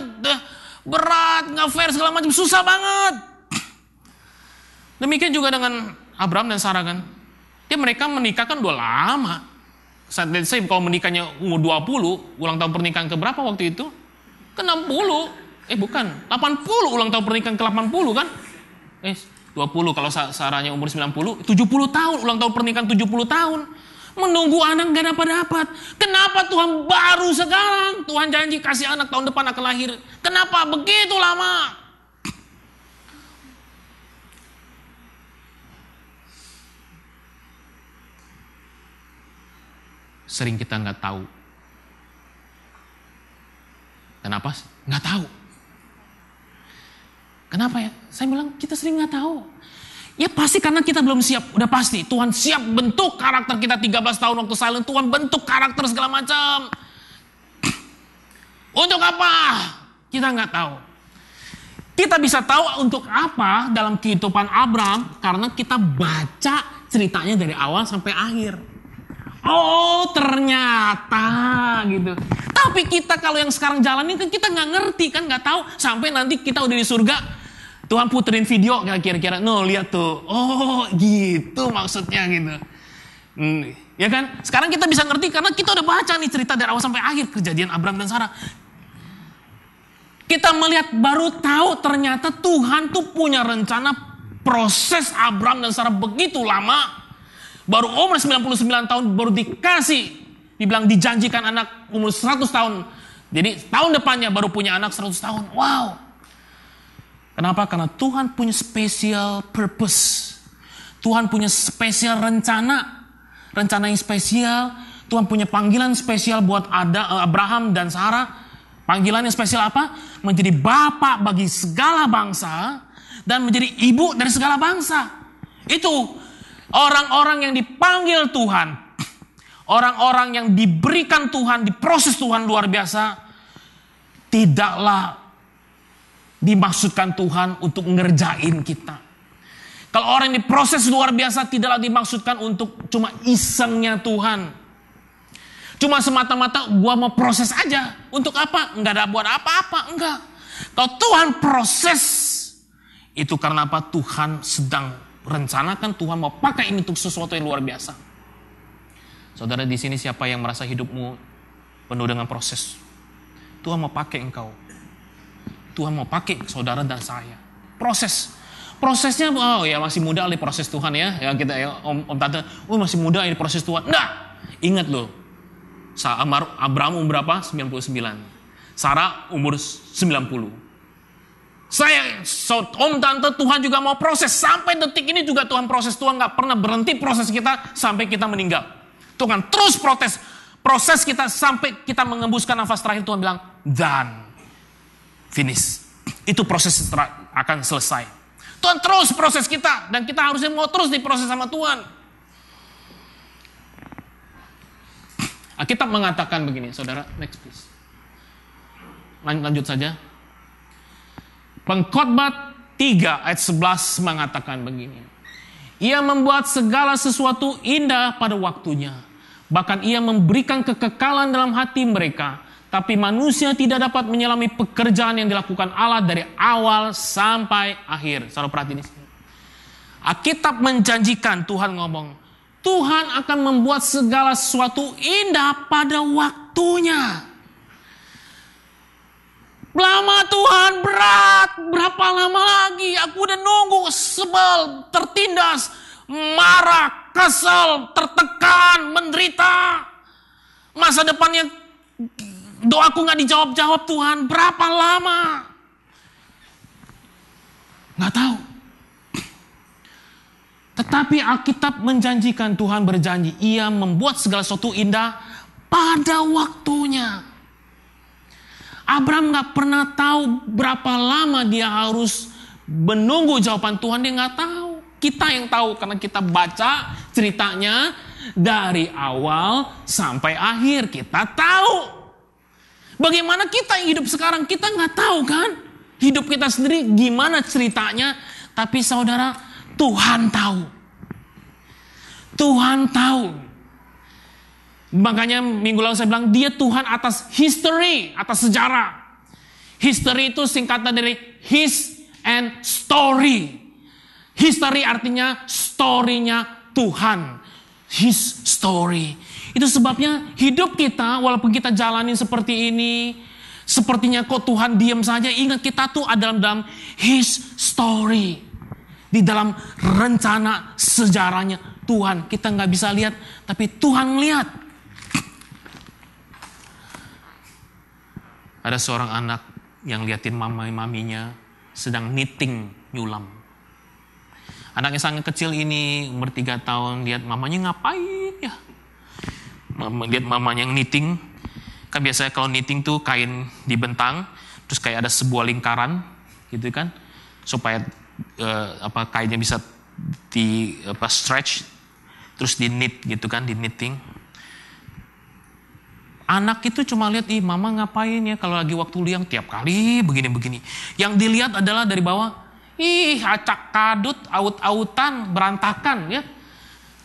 Berat, gak fair, segala macam, susah banget. Demikian juga dengan Abraham dan Sarah kan. Mereka menikah kan udah lama. Saya kalau menikahnya umur 20, ulang tahun pernikahan ke berapa waktu itu? Ke 60. Bukan, 80 ulang tahun pernikahan ke 80 kan? 20 kalau Sarahnya umur 90, 70 tahun ulang tahun pernikahan 70 tahun. Menunggu anak gak dapat. Kenapa Tuhan baru sekarang? Tuhan janji kasih anak tahun depan akan lahir. Kenapa begitu lama? Sering kita gak tahu. Kenapa? Gak tahu. Kenapa ya? Saya bilang kita sering gak tahu. Ya pasti karena kita belum siap, udah pasti. Tuhan siap bentuk karakter kita 13 tahun waktu silent. Tuhan bentuk karakter segala macam. Untuk apa? Kita nggak tahu. Kita bisa tahu untuk apa dalam kehidupan Abraham karena kita baca ceritanya dari awal sampai akhir. Oh ternyata gitu. Tapi kita kalau yang sekarang jalanin kan kita nggak ngerti kan, nggak tahu sampai nanti kita udah di surga. Tuhan puterin video kira-kira, lihat tuh, oh gitu maksudnya gitu. Ya kan? Sekarang kita bisa ngerti karena kita udah baca nih cerita dari awal sampai akhir kejadian Abraham dan Sarah. Kita melihat baru tahu ternyata Tuhan tuh punya rencana proses Abraham dan Sarah begitu lama. Baru umur 99 tahun baru dibilang dijanjikan anak umur 100 tahun. Jadi tahun depannya baru punya anak 100 tahun. Wow. Kenapa? Karena Tuhan punya special purpose. Tuhan punya spesial rencana. Rencana yang spesial. Tuhan punya panggilan spesial buat Abraham dan Sarah. Panggilannya spesial apa? Menjadi bapak bagi segala bangsa. Dan menjadi ibu dari segala bangsa. Itu orang-orang yang dipanggil Tuhan. Orang-orang yang diberikan Tuhan, diproses Tuhan luar biasa. Tidaklah dimaksudkan Tuhan untuk ngerjain kita. Kalau orang yang diproses luar biasa tidaklah dimaksudkan untuk cuma isengnya Tuhan. Cuma semata-mata gua mau proses aja. Untuk apa? Enggak ada buat apa-apa, enggak. Kalau Tuhan proses itu karena apa? Tuhan sedang rencanakan, Tuhan mau pakai ini untuk sesuatu yang luar biasa. Saudara di sini siapa yang merasa hidupmu penuh dengan proses? Tuhan mau pakai engkau. Tuhan mau pakai saudara dan saya. Prosesnya, oh ya masih muda di proses Tuhan ya. Ya kita ya om tante, oh masih muda di proses Tuhan. Enggak. Ingat loh. Abraham umur berapa? 99. Sarah umur 90. Om tante, Tuhan juga mau proses. Sampai detik ini juga Tuhan proses. Tuhan gak pernah berhenti proses kita sampai kita meninggal. Tuhan terus proses kita sampai kita mengembuskan nafas terakhir. Tuhan bilang, done. Finish. Itu proses akan selesai. Tuhan terus proses kita. Dan kita harusnya mau terus diproses sama Tuhan. Alkitab mengatakan begini, saudara. Next please. Lanjut saja. Pengkhotbah 3 ayat 11 mengatakan begini. Ia membuat segala sesuatu indah pada waktunya. Bahkan ia memberikan kekekalan dalam hati mereka. Tapi manusia tidak dapat menyelami pekerjaan yang dilakukan Allah dari awal sampai akhir. Saudara perhatiin di sini. Alkitab menjanjikan, Tuhan ngomong, Tuhan akan membuat segala sesuatu indah pada waktunya. Lama Tuhan, berat. Berapa lama lagi? Aku udah nunggu, sebel, tertindas, marah, kesel, tertekan, menderita. Masa depannya doaku gak dijawab-jawab Tuhan. Berapa lama? Gak tahu. Tetapi Alkitab menjanjikan, Tuhan berjanji, ia membuat segala sesuatu indah pada waktunya. Abraham gak pernah tahu berapa lama dia harus menunggu jawaban Tuhan. Dia gak tahu. Kita yang tahu karena kita baca ceritanya dari awal sampai akhir. Kita tahu. Bagaimana kita yang hidup sekarang, kita gak tahu kan. Hidup kita sendiri gimana ceritanya. Tapi saudara, Tuhan tahu. Tuhan tahu. Makanya minggu lalu saya bilang dia Tuhan atas history, atas sejarah. History itu singkatan dari his and story. History artinya story-nya Tuhan. His story. Itu sebabnya hidup kita walaupun kita jalani seperti ini, sepertinya kok Tuhan diam saja. Ingat kita tuh ada dalam his story. Di dalam rencana sejarahnya Tuhan. Kita gak bisa lihat, tapi Tuhan melihat. Ada seorang anak yang liatin maminya sedang knitting nyulam. Anaknya sangat kecil ini, umur 3 tahun, lihat mamanya ngapain ya. Lihat mamanya knitting. Kan biasanya kalau knitting tuh kain dibentang, terus kayak ada sebuah lingkaran gitu kan. Supaya kainnya bisa stretch, terus di knit gitu kan, di knitting. Anak itu cuma lihat, mama ngapain ya kalau lagi waktu liang tiap kali begini-begini. Yang dilihat adalah dari bawah, acak kadut, aut-autan, berantakan ya.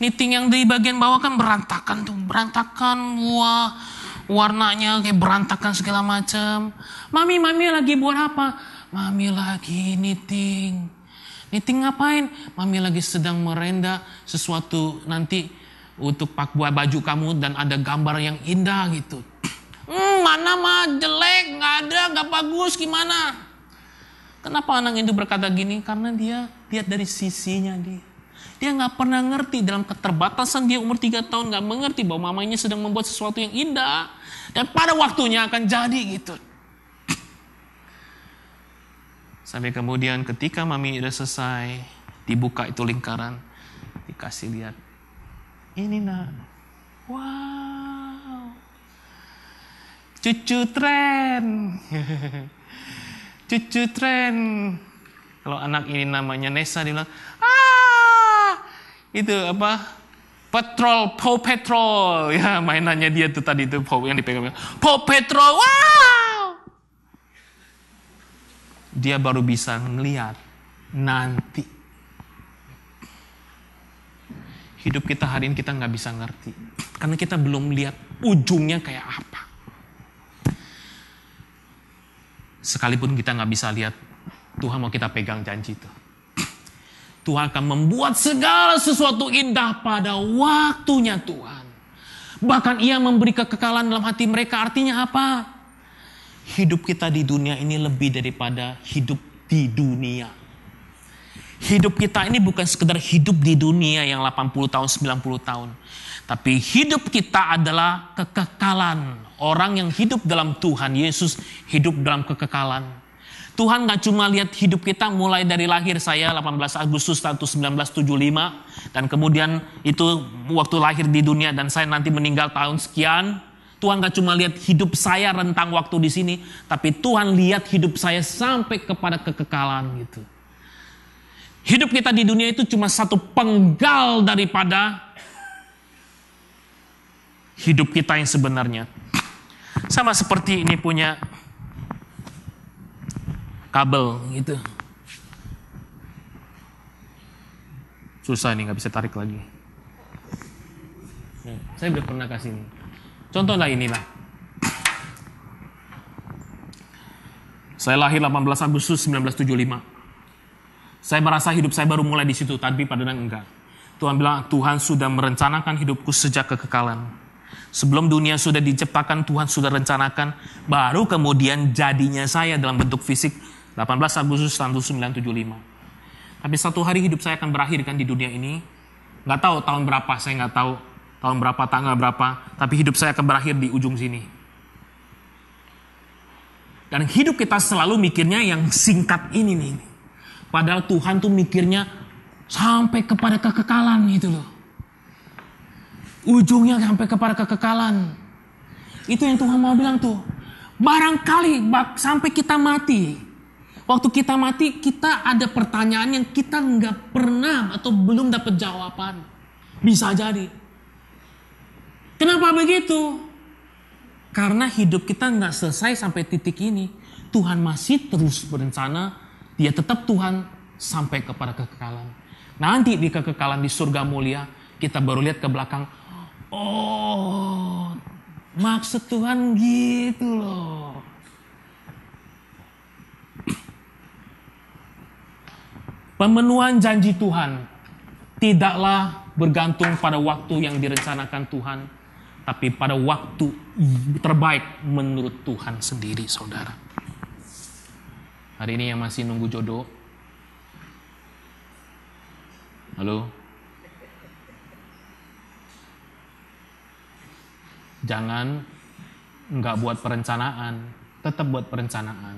Knitting yang di bagian bawah kan berantakan tuh, berantakan, wah, warnanya kayak berantakan segala macam. Mami lagi buat apa? Mami lagi knitting. Knitting ngapain? Mami lagi sedang merenda sesuatu nanti untuk pak buah baju kamu dan ada gambar yang indah gitu. Mana mah jelek, nggak ada, nggak bagus, gimana? Kenapa anak itu berkata gini? Karena dia lihat dari sisinya dia. Dia nggak pernah ngerti dalam keterbatasan dia umur 3 tahun nggak mengerti bahwa mamanya sedang membuat sesuatu yang indah dan pada waktunya akan jadi gitu. Sampai kemudian ketika mami udah selesai, dibuka itu lingkaran, dikasih lihat. Ini nak, wow, cucu tren, cucu tren. Kalau anak ini namanya Nesa, dia bilang, itu apa? Paw Patrol, ya mainannya dia tuh tadi itu yang dipegang. Paw Patrol, wow. Dia baru bisa ngelihat nanti. Hidup kita hari ini kita nggak bisa ngerti. Karena kita belum lihat ujungnya kayak apa. Sekalipun kita nggak bisa lihat, Tuhan mau kita pegang janji itu. Tuhan akan membuat segala sesuatu indah pada waktunya Tuhan. Bahkan ia memberi kekekalan dalam hati mereka. Artinya apa? Hidup kita di dunia ini lebih daripada hidup di dunia. Hidup kita ini bukan sekedar hidup di dunia yang 80 tahun, 90 tahun. Tapi hidup kita adalah kekekalan. Orang yang hidup dalam Tuhan Yesus hidup dalam kekekalan. Tuhan gak cuma lihat hidup kita mulai dari lahir saya 18 Agustus 1975. Dan kemudian itu waktu lahir di dunia dan saya nanti meninggal tahun sekian. Tuhan gak cuma lihat hidup saya rentang waktu di sini. Tapi Tuhan lihat hidup saya sampai kepada kekekalan gitu. Hidup kita di dunia itu cuma satu penggal daripada hidup kita yang sebenarnya. Sama seperti ini punya kabel gitu. Susah nih, nggak bisa tarik lagi. Saya udah pernah kasih ini. Contohnya inilah. Saya lahir 18 Agustus 1975. Saya merasa hidup saya baru mulai di situ, tapi padahal enggak. Tuhan bilang, Tuhan sudah merencanakan hidupku sejak kekekalan. Sebelum dunia sudah diciptakan, Tuhan sudah rencanakan. Baru kemudian jadinya saya dalam bentuk fisik 18 Agustus 1975. Tapi satu hari hidup saya akan berakhir kan di dunia ini. Nggak tahu tahun berapa, saya nggak tahu tahun berapa, tanggal berapa. Tapi hidup saya akan berakhir di ujung sini. Dan hidup kita selalu mikirnya yang singkat ini nih. Padahal Tuhan tuh mikirnya sampai kepada kekekalan gitu loh. Ujungnya sampai kepada kekekalan. Itu yang Tuhan mau bilang tuh. Barangkali sampai kita mati. Waktu kita mati, kita ada pertanyaan yang kita nggak pernah atau belum dapat jawaban. Bisa jadi. Kenapa begitu? Karena hidup kita nggak selesai sampai titik ini. Tuhan masih terus berencana. Dia tetap Tuhan sampai kepada kekekalan. Nanti di kekekalan di surga mulia, kita baru lihat ke belakang. Oh, maksud Tuhan gitu loh. Pemenuhan janji Tuhan tidaklah bergantung pada waktu yang direncanakan Tuhan, tapi pada waktu terbaik menurut Tuhan sendiri, saudara. Hari ini yang masih nunggu jodoh. Halo? Jangan nggak buat perencanaan. Tetap buat perencanaan.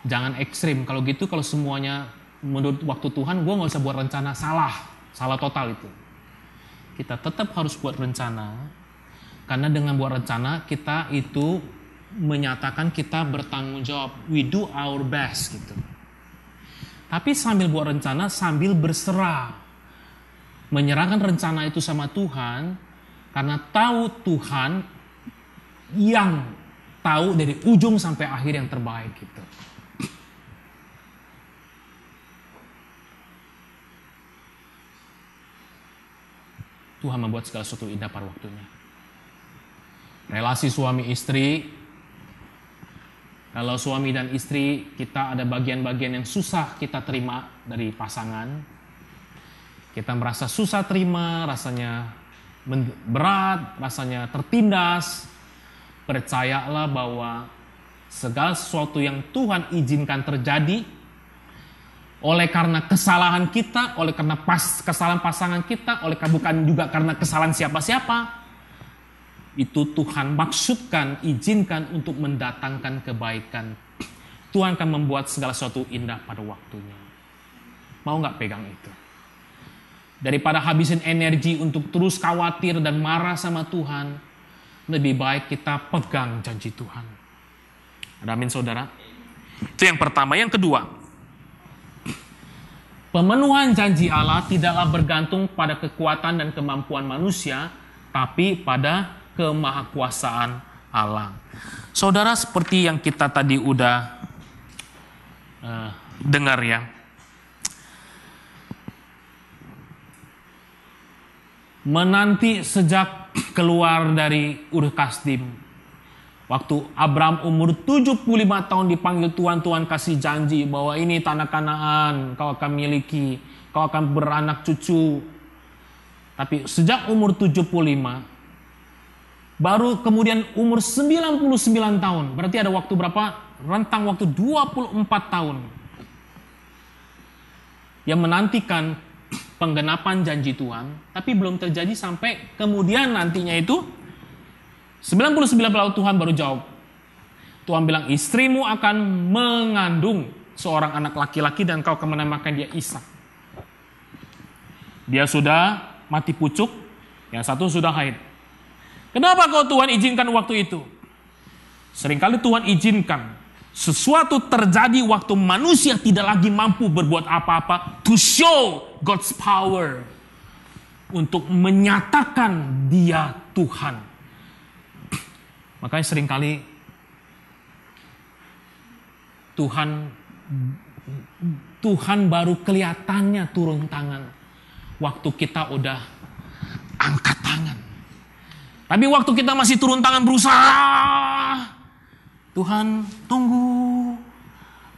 Jangan ekstrim. Kalau gitu, kalau semuanya menurut waktu Tuhan, gue nggak usah buat rencana. Salah total itu. Kita tetap harus buat rencana. Karena dengan buat rencana, kita itu menyatakan kita bertanggung jawab. We do our best gitu. Tapi sambil buat rencana, sambil berserah. Menyerahkan rencana itu sama Tuhan. Karena tahu Tuhan yang tahu dari ujung sampai akhir yang terbaik gitu. Tuhan membuat segala sesuatu indah pada waktunya. Relasi suami istri. Kalau suami dan istri kita ada bagian-bagian yang susah kita terima dari pasangan. Kita merasa susah terima, rasanya berat, rasanya tertindas. Percayalah bahwa segala sesuatu yang Tuhan izinkan terjadi oleh karena kesalahan kita, oleh karena kesalahan pasangan kita, oleh bukan juga karena kesalahan siapa-siapa. Itu Tuhan maksudkan, izinkan untuk mendatangkan kebaikan. Tuhan akan membuat segala sesuatu indah pada waktunya. Mau gak pegang itu? Daripada habisin energi untuk terus khawatir dan marah sama Tuhan, lebih baik kita pegang janji Tuhan. Ada amin saudara? Itu yang pertama. Yang kedua, pemenuhan janji Allah tidaklah bergantung pada kekuatan dan kemampuan manusia, tapi pada kemahakuasaan Allah. Saudara, seperti yang kita tadi udah dengar ya. Menanti sejak keluar dari Ur Kasdim. Waktu Abraham umur 75 tahun dipanggil Tuhan, Tuhan kasih janji bahwa ini tanah Kanaan, kau akan miliki, kau akan beranak cucu. Tapi sejak umur 75, baru kemudian umur 99 tahun. Berarti ada waktu berapa? Rentang waktu 24 tahun. Yang menantikan penggenapan janji Tuhan. Tapi belum terjadi sampai kemudian nantinya itu 99 tahun Tuhan baru jawab. Tuhan bilang, istrimu akan mengandung seorang anak laki-laki dan kau akan menamakan dia Ishak. Dia sudah mati pucuk, yang satu sudah haid. Kenapa kau Tuhan izinkan waktu itu? Seringkali Tuhan izinkan sesuatu terjadi waktu manusia tidak lagi mampu berbuat apa-apa, to show God's power, untuk menyatakan dia Tuhan. Makanya seringkali Tuhan Tuhan baru kelihatannya turun tangan waktu kita udah angkat tangan. Tapi waktu kita masih turun tangan berusaha, Tuhan tunggu.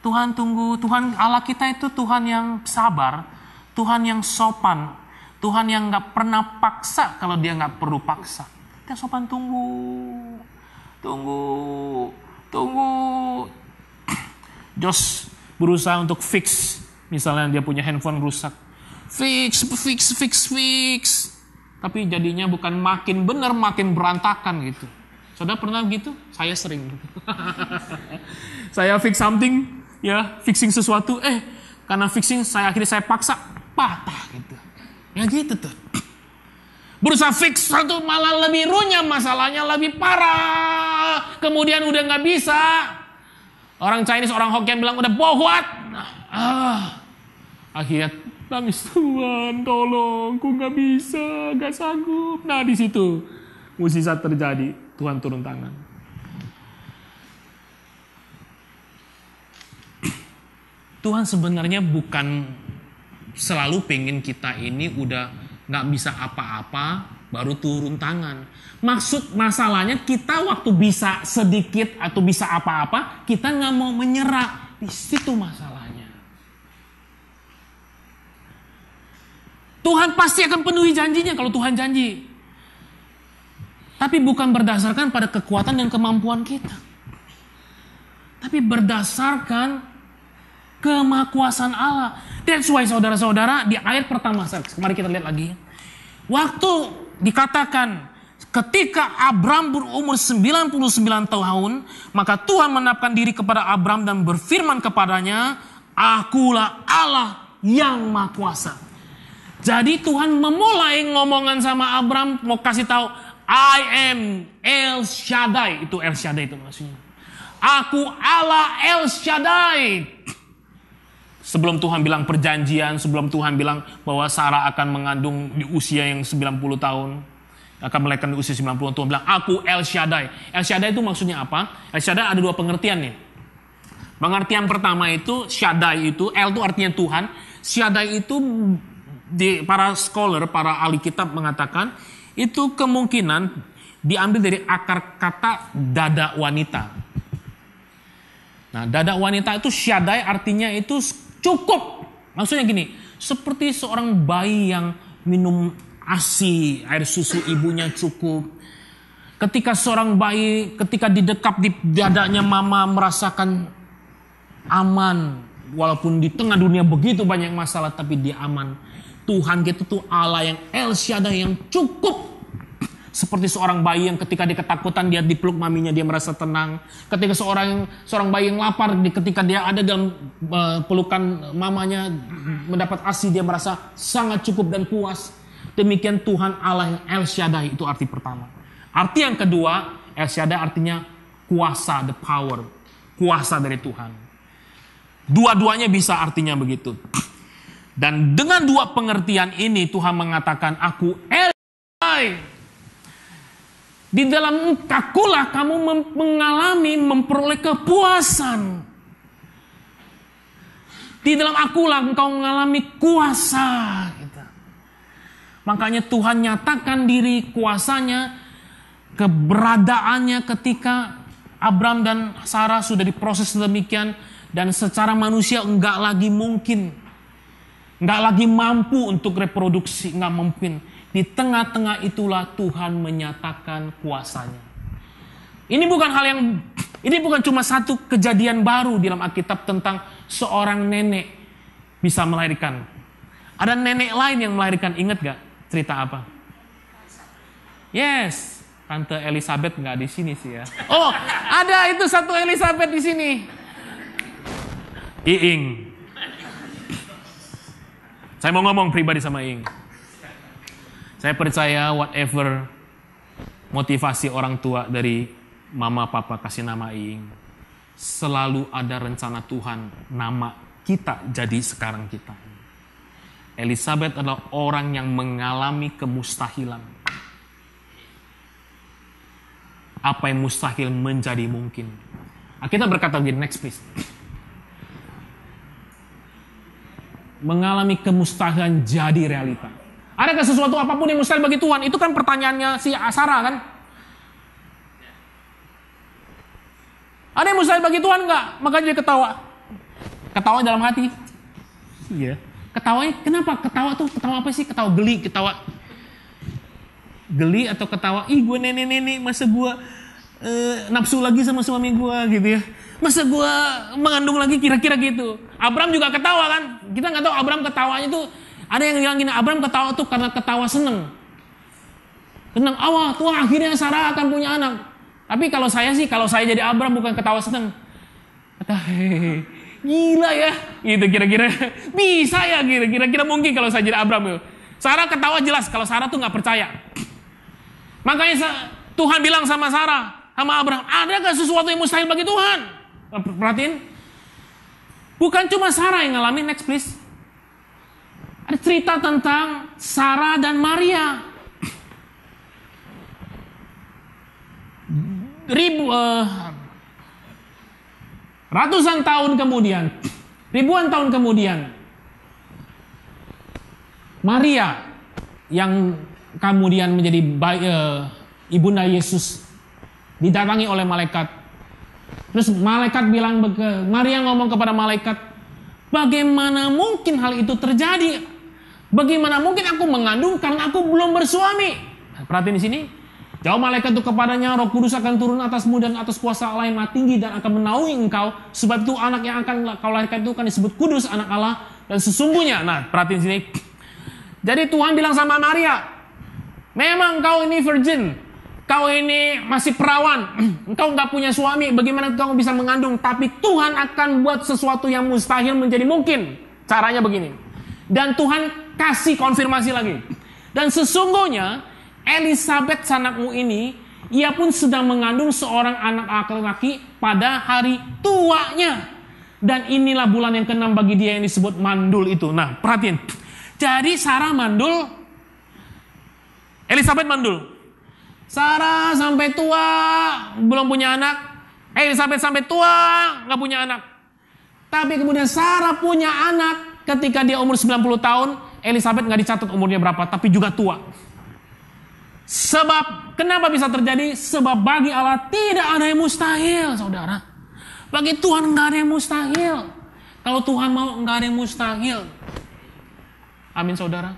Tuhan tunggu. Tuhan Allah kita itu Tuhan yang sabar, Tuhan yang sopan, Tuhan yang gak pernah paksa kalau dia gak perlu paksa. Dia sopan, tunggu. Josh berusaha untuk fix, misalnya dia punya handphone rusak. Fix. Tapi jadinya bukan makin benar, makin berantakan gitu. Saudara pernah gitu? Saya sering. Saya fix something, ya, fixing sesuatu, karena fixing akhirnya saya paksa, patah gitu. Ya gitu tuh. Berusaha fix satu malah lebih runyam, masalahnya lebih parah. Kemudian udah gak bisa. Orang Chinese, orang Hokkien bilang udah bohwat. Akhirnya nangis, Tuhan tolong, ku gak bisa, gak sanggup. Nah di situ mukjizat terjadi, Tuhan turun tangan. Tuhan sebenarnya bukan selalu pengen kita ini udah gak bisa apa-apa baru turun tangan. Masalahnya kita waktu bisa sedikit atau bisa apa-apa, kita gak mau menyerah. Di situ masalahnya. Tuhan pasti akan penuhi janjinya kalau Tuhan janji. Tapi bukan berdasarkan pada kekuatan dan kemampuan kita. Tapi berdasarkan kemahakuasaan Allah. That's why saudara-saudara di ayat pertama, mari kita lihat lagi. Waktu dikatakan ketika Abram berumur 99 tahun, maka Tuhan menetapkan diri kepada Abram dan berfirman kepadanya, Akulah Allah yang Maha Kuasa. Jadi Tuhan memulai ngomongan sama Abram, mau kasih tahu, I am El Shaddai. Itu El Shaddai itu maksudnya. Aku Allah El Shaddai. Sebelum Tuhan bilang perjanjian, sebelum Tuhan bilang bahwa Sarah akan mengandung di usia yang 90 tahun, akan melahirkan di usia 90 tahun, Tuhan bilang, Aku El Shaddai. El Shaddai itu maksudnya apa? El Shaddai ada dua pengertian nih. Pengertian pertama itu, Shaddai itu, El itu artinya Tuhan. Shaddai itu, para scholar, para ahli kitab mengatakan, itu kemungkinan diambil dari akar kata dada wanita. Nah, dada wanita itu Shaddai artinya itu cukup. Maksudnya gini, seperti seorang bayi yang minum ASI, air susu ibunya cukup. Ketika seorang bayi, ketika didekap di dadanya mama merasakan aman. Walaupun di tengah dunia begitu banyak masalah, tapi dia aman. Tuhan kita tuh Allah yang El Shaddai yang cukup. Seperti seorang bayi yang ketika dia ketakutan, dia dipeluk maminya, dia merasa tenang. Ketika seorang bayi yang lapar, ketika dia ada dalam pelukan mamanya, mendapat ASI, dia merasa sangat cukup dan puas. Demikian Tuhan Allah yang El Shaddai, itu arti pertama. Arti yang kedua, El Shaddai artinya kuasa, the power. Kuasa dari Tuhan. Dua-duanya bisa artinya begitu. Dan dengan dua pengertian ini Tuhan mengatakan, Aku El Shaddai. Di dalam Akulah kamu mengalami, memperoleh kepuasan. Di dalam Akulah engkau mengalami kuasa. Gitu. Makanya Tuhan nyatakan diri kuasanya, keberadaannya ketika Abram dan Sarah sudah diproses demikian. Dan secara manusia enggak lagi mungkin. Enggak lagi mampu untuk reproduksi, enggak mungkin. Di tengah-tengah itulah Tuhan menyatakan kuasanya. Ini bukan cuma satu kejadian baru di dalam Alkitab tentang seorang nenek bisa melahirkan. Ada nenek lain yang melahirkan, ingat gak cerita apa? Yes, Tante Elizabeth nggak di sini sih ya. Oh, ada itu satu Elizabeth di sini. Iing. Saya mau ngomong pribadi sama Iing. Saya percaya whatever motivasi orang tua dari mama papa kasih nama Iing, selalu ada rencana Tuhan nama kita jadi sekarang kita. Elizabeth adalah orang yang mengalami kemustahilan. Apa yang mustahil menjadi mungkin. Kita berkata begini, next please. mengalami kemustahilan jadi realita. Adakah sesuatu apapun yang mustahil bagi Tuhan? Itu kan pertanyaannya si Sarah kan? Ada yang mustahil bagi Tuhan enggak? Makanya dia ketawa. Ketawa dalam hati. Iya. Ketawanya kenapa? Ketawa tuh ketawa apa sih? Ketawa geli, ketawa geli atau ketawa, ih gue nenek-nenek, masa gue nafsu lagi sama suami gue gitu ya. Masa gue mengandung lagi, kira-kira gitu. Abraham juga ketawa kan? Kita nggak tahu Abraham ketawanya tuh, ada yang bilang gini, Abraham ketawa tuh karena ketawa seneng. Seneng, tuh akhirnya Sarah akan punya anak. Tapi kalau saya jadi Abraham bukan ketawa seneng. Kata, gila ya, gitu kira-kira. Bisa ya, kira-kira mungkin kalau saya jadi Abraham. Sarah ketawa jelas, kalau Sarah tuh nggak percaya. Makanya Tuhan bilang sama Sarah, sama Abraham, adakah sesuatu yang mustahil bagi Tuhan? Perhatiin, bukan cuma Sarah yang ngalamin. Next please. Ada cerita tentang Sarah dan Maria. Ratusan tahun kemudian, ribuan tahun kemudian, Maria yang kemudian menjadi ibunda Yesus didatangi oleh malaikat. Terus malaikat bilang, Maria ngomong kepada malaikat, bagaimana mungkin hal itu terjadi? Bagaimana mungkin aku mengandung karena aku belum bersuami? Perhatiin di sini. Jawab malaikat itu kepadanya, Roh Kudus akan turun atasmu dan atas kuasa Allah yang maha tinggi dan akan menaungi engkau. Sebab itu anak yang akan kau lahirkan itu akan disebut kudus, anak Allah. Dan sesungguhnya, nah perhatiin sini. Jadi Tuhan bilang sama Maria, memang kau ini virgin, kau ini masih perawan, engkau nggak punya suami, bagaimana kau bisa mengandung? Tapi Tuhan akan buat sesuatu yang mustahil menjadi mungkin. Caranya begini. Dan Tuhan kasih konfirmasi lagi. Dan sesungguhnya Elisabeth sanakmu ini, ia pun sedang mengandung seorang anak laki-laki pada hari tuanya. Dan inilah bulan yang ke-6 bagi dia yang disebut mandul itu. Nah, perhatiin. Jadi Sarah mandul, Elisabeth mandul. Sarah sampai tua, belum punya anak. Elisabeth sampai tua, gak punya anak. Tapi kemudian Sarah punya anak ketika dia umur 90 tahun. Elisabeth gak dicatat umurnya berapa, tapi juga tua. Sebab, kenapa bisa terjadi? Sebab bagi Allah tidak ada yang mustahil, saudara. Bagi Tuhan nggak ada yang mustahil. Kalau Tuhan mau, nggak ada yang mustahil. Amin, saudara.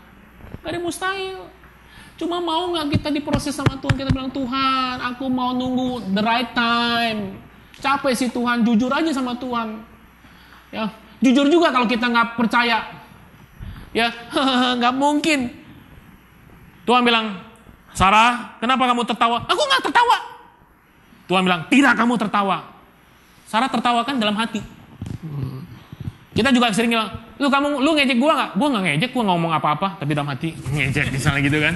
Nggak ada yang mustahil. Cuma mau nggak kita diproses sama Tuhan? Kita bilang, Tuhan, aku mau nunggu the right time. Capek sih Tuhan, jujur aja sama Tuhan. Ya, jujur juga kalau kita nggak percaya. Ya, nggak mungkin. Tuhan bilang, Sarah, kenapa kamu tertawa? Aku nggak tertawa. Tuhan bilang, tidak, kamu tertawa. Sarah tertawa kan dalam hati. Kita juga sering bilang, lu ngejek gua nggak? Gua nggak ngejek, gua ngomong apa-apa, tapi dalam hati ngejek misalnya gitu kan.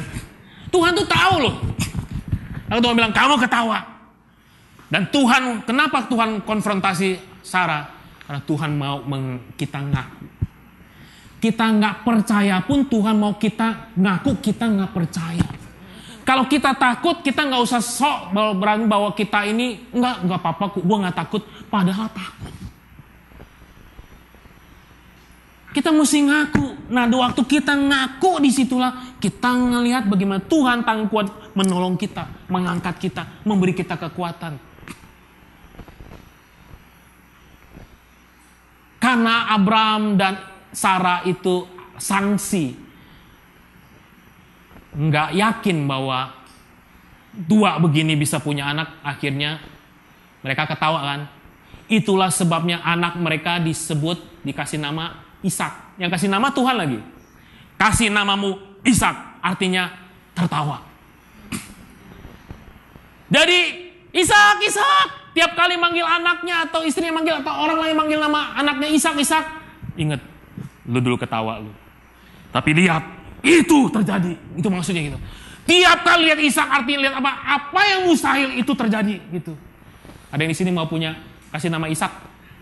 Tuhan tuh tahu loh. Lalu Tuhan bilang, kamu ketawa. Dan Tuhan, kenapa Tuhan konfrontasi Sarah? Karena Tuhan mau kita ngaku. Kita nggak percaya pun Tuhan mau kita ngaku kita nggak percaya. Kalau kita takut, kita nggak usah sok berani bahwa kita ini nggak apa-apa, gue nggak takut. Padahal takut. Kita mesti ngaku. Nah, di waktu kita ngaku, disitulah kita ngelihat bagaimana Tuhan tangan kuat menolong kita, mengangkat kita, memberi kita kekuatan. Karena Abraham dan Sarah itu sanksi. Nggak yakin bahwa dua begini bisa punya anak, akhirnya mereka ketawa kan. Itulah sebabnya anak mereka dikasih nama Ishak. Yang kasih nama Tuhan lagi. Kasih namamu Ishak, artinya tertawa. Jadi Ishak, tiap kali manggil anaknya atau istrinya manggil atau orang lain manggil nama anaknya Ishak, ingat, lu dulu ketawa lu. Tapi lihat, itu terjadi. Itu maksudnya gitu. Tiap kali lihat Ishak artinya lihat apa? Apa yang mustahil itu terjadi gitu. Ada yang di sini mau punya kasih nama Ishak?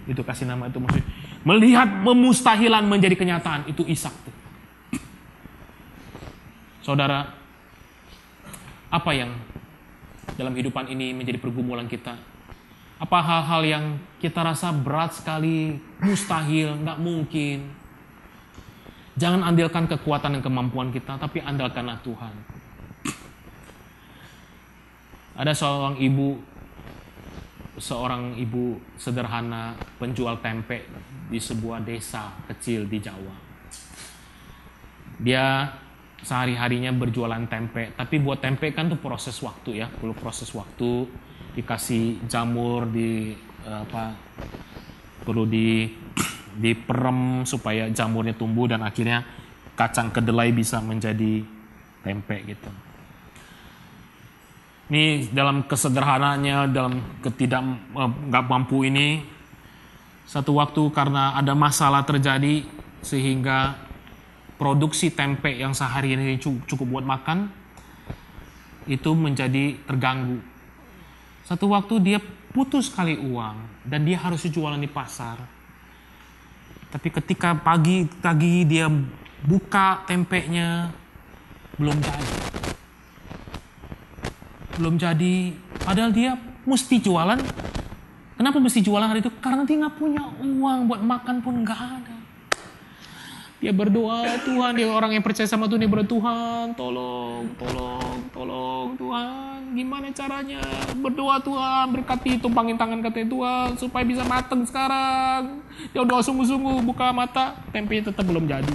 Itu kasih nama itu maksudnya. Melihat memustahilan menjadi kenyataan, itu Ishak tuh. Saudara, apa yang dalam kehidupan ini menjadi pergumulan kita? Apa hal-hal yang kita rasa berat sekali, mustahil, nggak mungkin? Jangan andalkan kekuatan dan kemampuan kita, tapi andalkanlah Tuhan. Ada seorang ibu sederhana penjual tempe di sebuah desa kecil di Jawa. Dia sehari-harinya berjualan tempe, tapi buat tempe kan tuh proses waktu ya, perlu proses waktu, dikasih jamur, perlu diperem supaya jamurnya tumbuh dan akhirnya kacang kedelai bisa menjadi tempe gitu. Ini dalam kesederhanaannya, dalam nggak mampu ini, satu waktu karena ada masalah terjadi sehingga produksi tempe yang sehari ini cukup buat makan itu menjadi terganggu. Satu waktu dia putus sekali uang dan dia harus jualan di pasar. Tapi ketika pagi dia buka tempenya, belum jadi. Padahal dia mesti jualan. Kenapa mesti jualan hari itu? Karena dia nggak punya uang buat makan pun nggak ada. Dia berdoa, Tuhan, dia orang yang percaya sama Tuhan, dia berdoa, Tuhan, tolong Tuhan, gimana caranya? Berdoa Tuhan, berkati, tumpangin tangan katanya Tuhan, supaya bisa mateng sekarang. Dia doa sungguh-sungguh, buka mata, tempenya tetap belum jadi.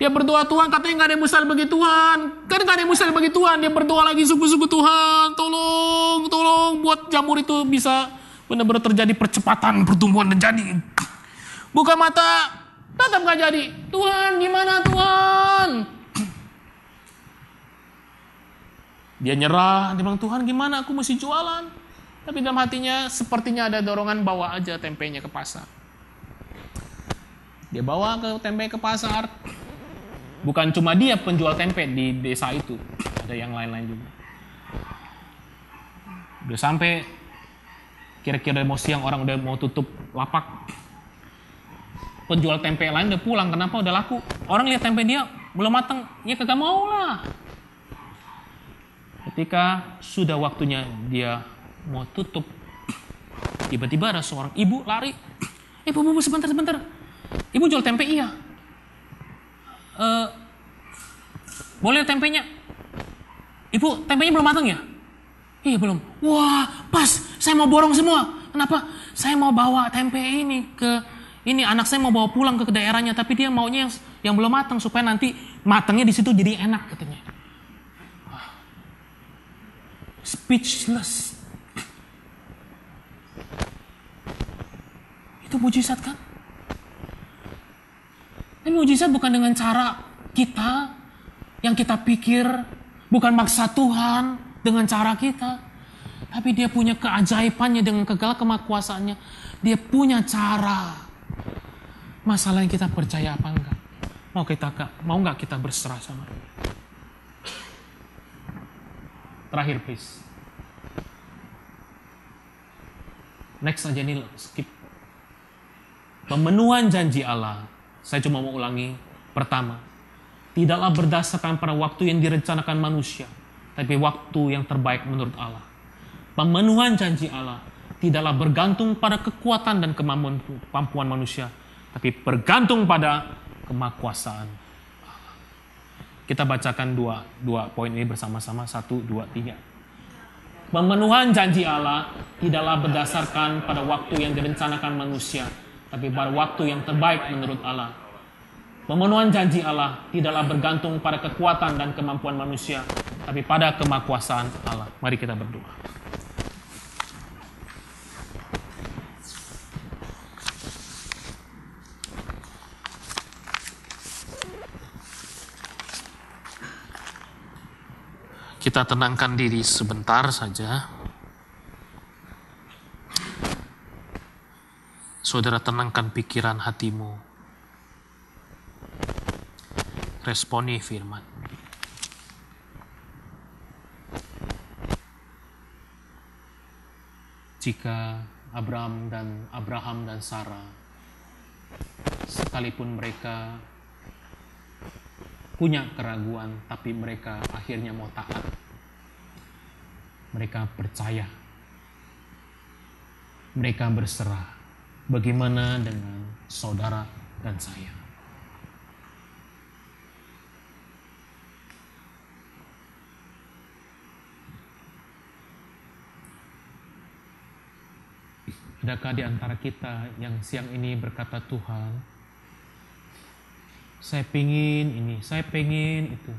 Dia berdoa, Tuhan, katanya nggak ada yang mustahil bagi Tuhan. Kan nggak ada yang mustahil bagi Tuhan. Dia berdoa lagi sungguh-sungguh, Tuhan, tolong buat jamur itu bisa benar-benar terjadi percepatan pertumbuhan dan jadi. Buka mata, tetap nggak jadi. Tuhan, gimana Tuhan? Dia nyerah, dia bilang, Tuhan gimana, aku mesti jualan. Tapi dalam hatinya sepertinya ada dorongan, bawa aja tempenya ke pasar. Dia bawa tempe ke pasar. Bukan cuma dia penjual tempe di desa itu, ada yang lain-lain juga. Udah sampai kira-kira mau siang, orang udah mau tutup lapak. Penjual tempe lain udah pulang, kenapa? Udah laku. Orang lihat tempe dia belum matang, ya kagak mau lah. Ketika sudah waktunya dia mau tutup, tiba-tiba ada seorang ibu lari. Bu, sebentar. Ibu jual tempe? Iya. Boleh tempenya? Ibu, tempenya belum matang ya? Iya belum. Wah, pas. Saya mau borong semua. Kenapa? Saya mau bawa tempe ini anak saya mau bawa pulang ke daerahnya, tapi dia maunya yang belum matang supaya nanti matangnya di situ jadi enak katanya. Speechless. Itu mujizat kan? Ini mujizat bukan dengan cara kita yang kita pikir, bukan maksa Tuhan dengan cara kita, tapi dia punya keajaibannya dengan segala kemakuasaannya. Dia punya cara. Masalahnya kita percaya apa enggak? Mau enggak kita berserah sama dia? Terakhir please. Next aja nih, skip. Pemenuhan janji Allah. Saya cuma mau ulangi. Pertama, tidaklah berdasarkan pada waktu yang direncanakan manusia, tapi waktu yang terbaik menurut Allah. Pemenuhan janji Allah tidaklah bergantung pada kekuatan dan kemampuan manusia, tapi bergantung pada kemakuasaan Allah. Kita bacakan dua poin ini bersama-sama. 1, 2, 3. Pemenuhan janji Allah tidaklah berdasarkan pada waktu yang direncanakan manusia, tapi pada waktu yang terbaik menurut Allah. Pemenuhan janji Allah tidaklah bergantung pada kekuatan dan kemampuan manusia, tapi pada kemakuasaan Allah. Mari kita berdoa. Kita tenangkan diri sebentar saja. Saudara, tenangkan pikiran hatimu. Responi firman. Jika Abraham dan Sarah, sekalipun mereka punya keraguan, tapi mereka akhirnya mau taat. Mereka percaya. Mereka berserah. Bagaimana dengan saudara dan saya? Adakah di antara kita yang siang ini berkata, Tuhan, saya pengen ini, saya pengen itu.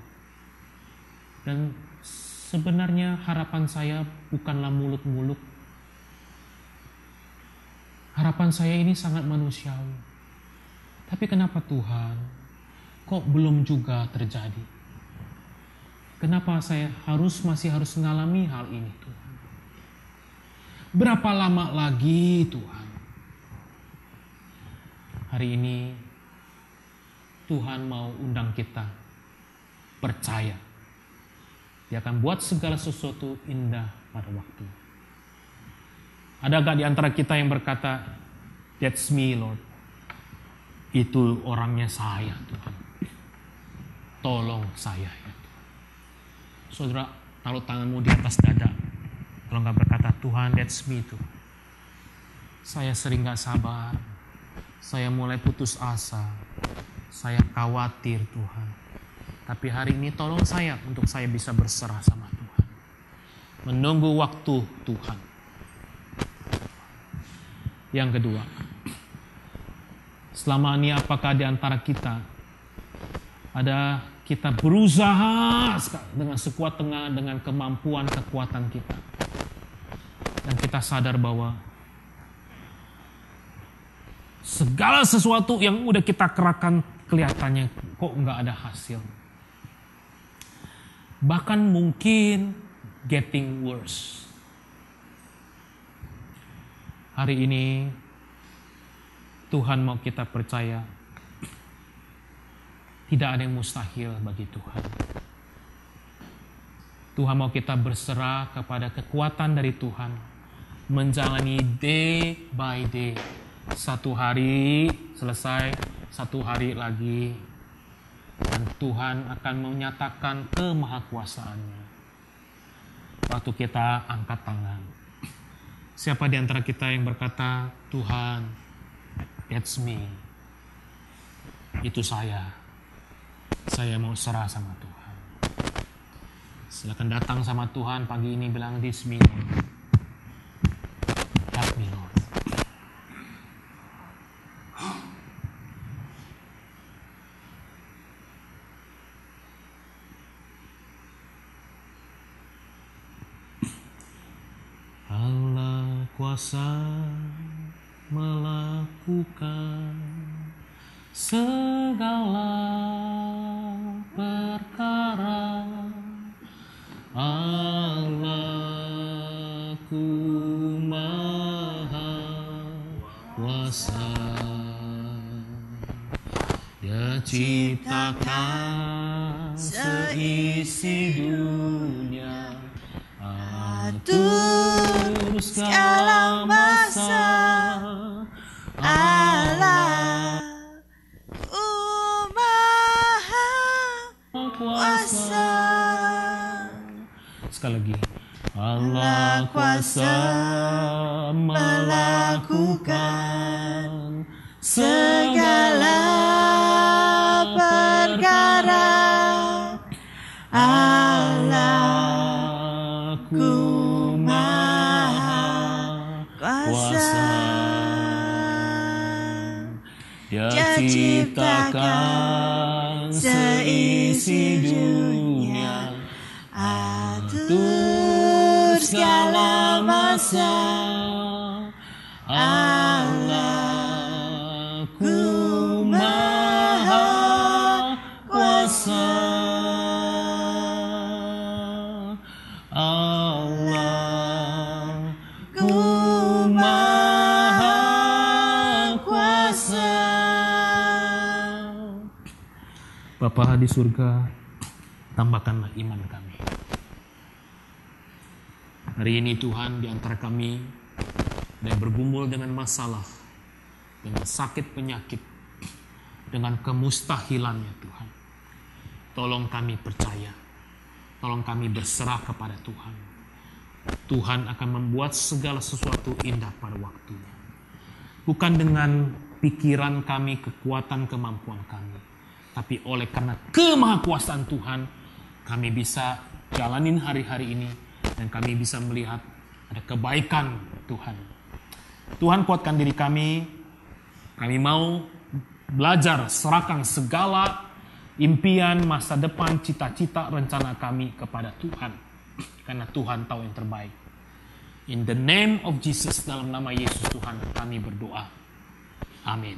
Dan sebenarnya harapan saya bukanlah muluk-muluk. Harapan saya ini sangat manusiawi. Tapi kenapa Tuhan, kok belum juga terjadi? Kenapa saya masih harus mengalami hal ini Tuhan? Berapa lama lagi Tuhan? Hari ini Tuhan mau undang kita percaya. Dia akan buat segala sesuatu indah pada waktu. Adakah di antara kita yang berkata, that's me Lord. Itu orangnya saya Tuhan. Tolong saya ya Tuhan. Saudara, taruh tanganmu di atas dada. Kalau enggak berkata, Tuhan that's me Tuhan. Saya sering gak sabar. Saya mulai putus asa. Saya khawatir Tuhan. Tapi hari ini tolong saya untuk saya bisa berserah sama Tuhan. Menunggu waktu Tuhan. Yang kedua, selama ini apakah di antara kita ada kita berusaha dengan sekuat tenaga, dengan kemampuan, kekuatan kita. Dan kita sadar bahwa segala sesuatu yang udah kita kerahkan kelihatannya kok nggak ada hasil. Bahkan mungkin getting worse. Hari ini Tuhan mau kita percaya tidak ada yang mustahil bagi Tuhan. Tuhan mau kita berserah kepada kekuatan dari Tuhan. Menjalani day by day. Satu hari selesai, satu hari lagi. Dan Tuhan akan menyatakan kemahakuasaannya. Waktu kita angkat tangan. Siapa di antara kita yang berkata, Tuhan, that's me. Itu saya. Saya mau serah sama Tuhan. Silakan datang sama Tuhan pagi ini bilang, this me Lord. Help me Lord. Allah kuasa melakukan segala perkara. Allahku maha kuasa. Dia ciptakan seisi dunia, atur segala masa. Allah maha kuasa. Sekali lagi. Allah kuasa melakukan segala perkara. Allahku maha kuasa. Dia ciptakan seisi dunia, atur segala masa. Allahku maha kuasa. Allahku maha kuasa. Bapa di surga, tambahkanlah iman kami. Hari ini Tuhan, di antara kami yang bergumul dengan masalah, dengan sakit penyakit, dengan kemustahilannya Tuhan. Tolong kami percaya, tolong kami berserah kepada Tuhan. Tuhan akan membuat segala sesuatu indah pada waktunya. Bukan dengan pikiran kami, kekuatan, kemampuan kami, tapi oleh karena kemahakuasaan Tuhan, kami bisa jalanin hari-hari ini dan kami bisa melihat ada kebaikan Tuhan. Tuhan kuatkan diri kami. Kami mau belajar serahkan segala impian, masa depan, cita-cita, rencana kami kepada Tuhan. Karena Tuhan tahu yang terbaik. In the name of Jesus, dalam nama Yesus Tuhan kami berdoa. Amin.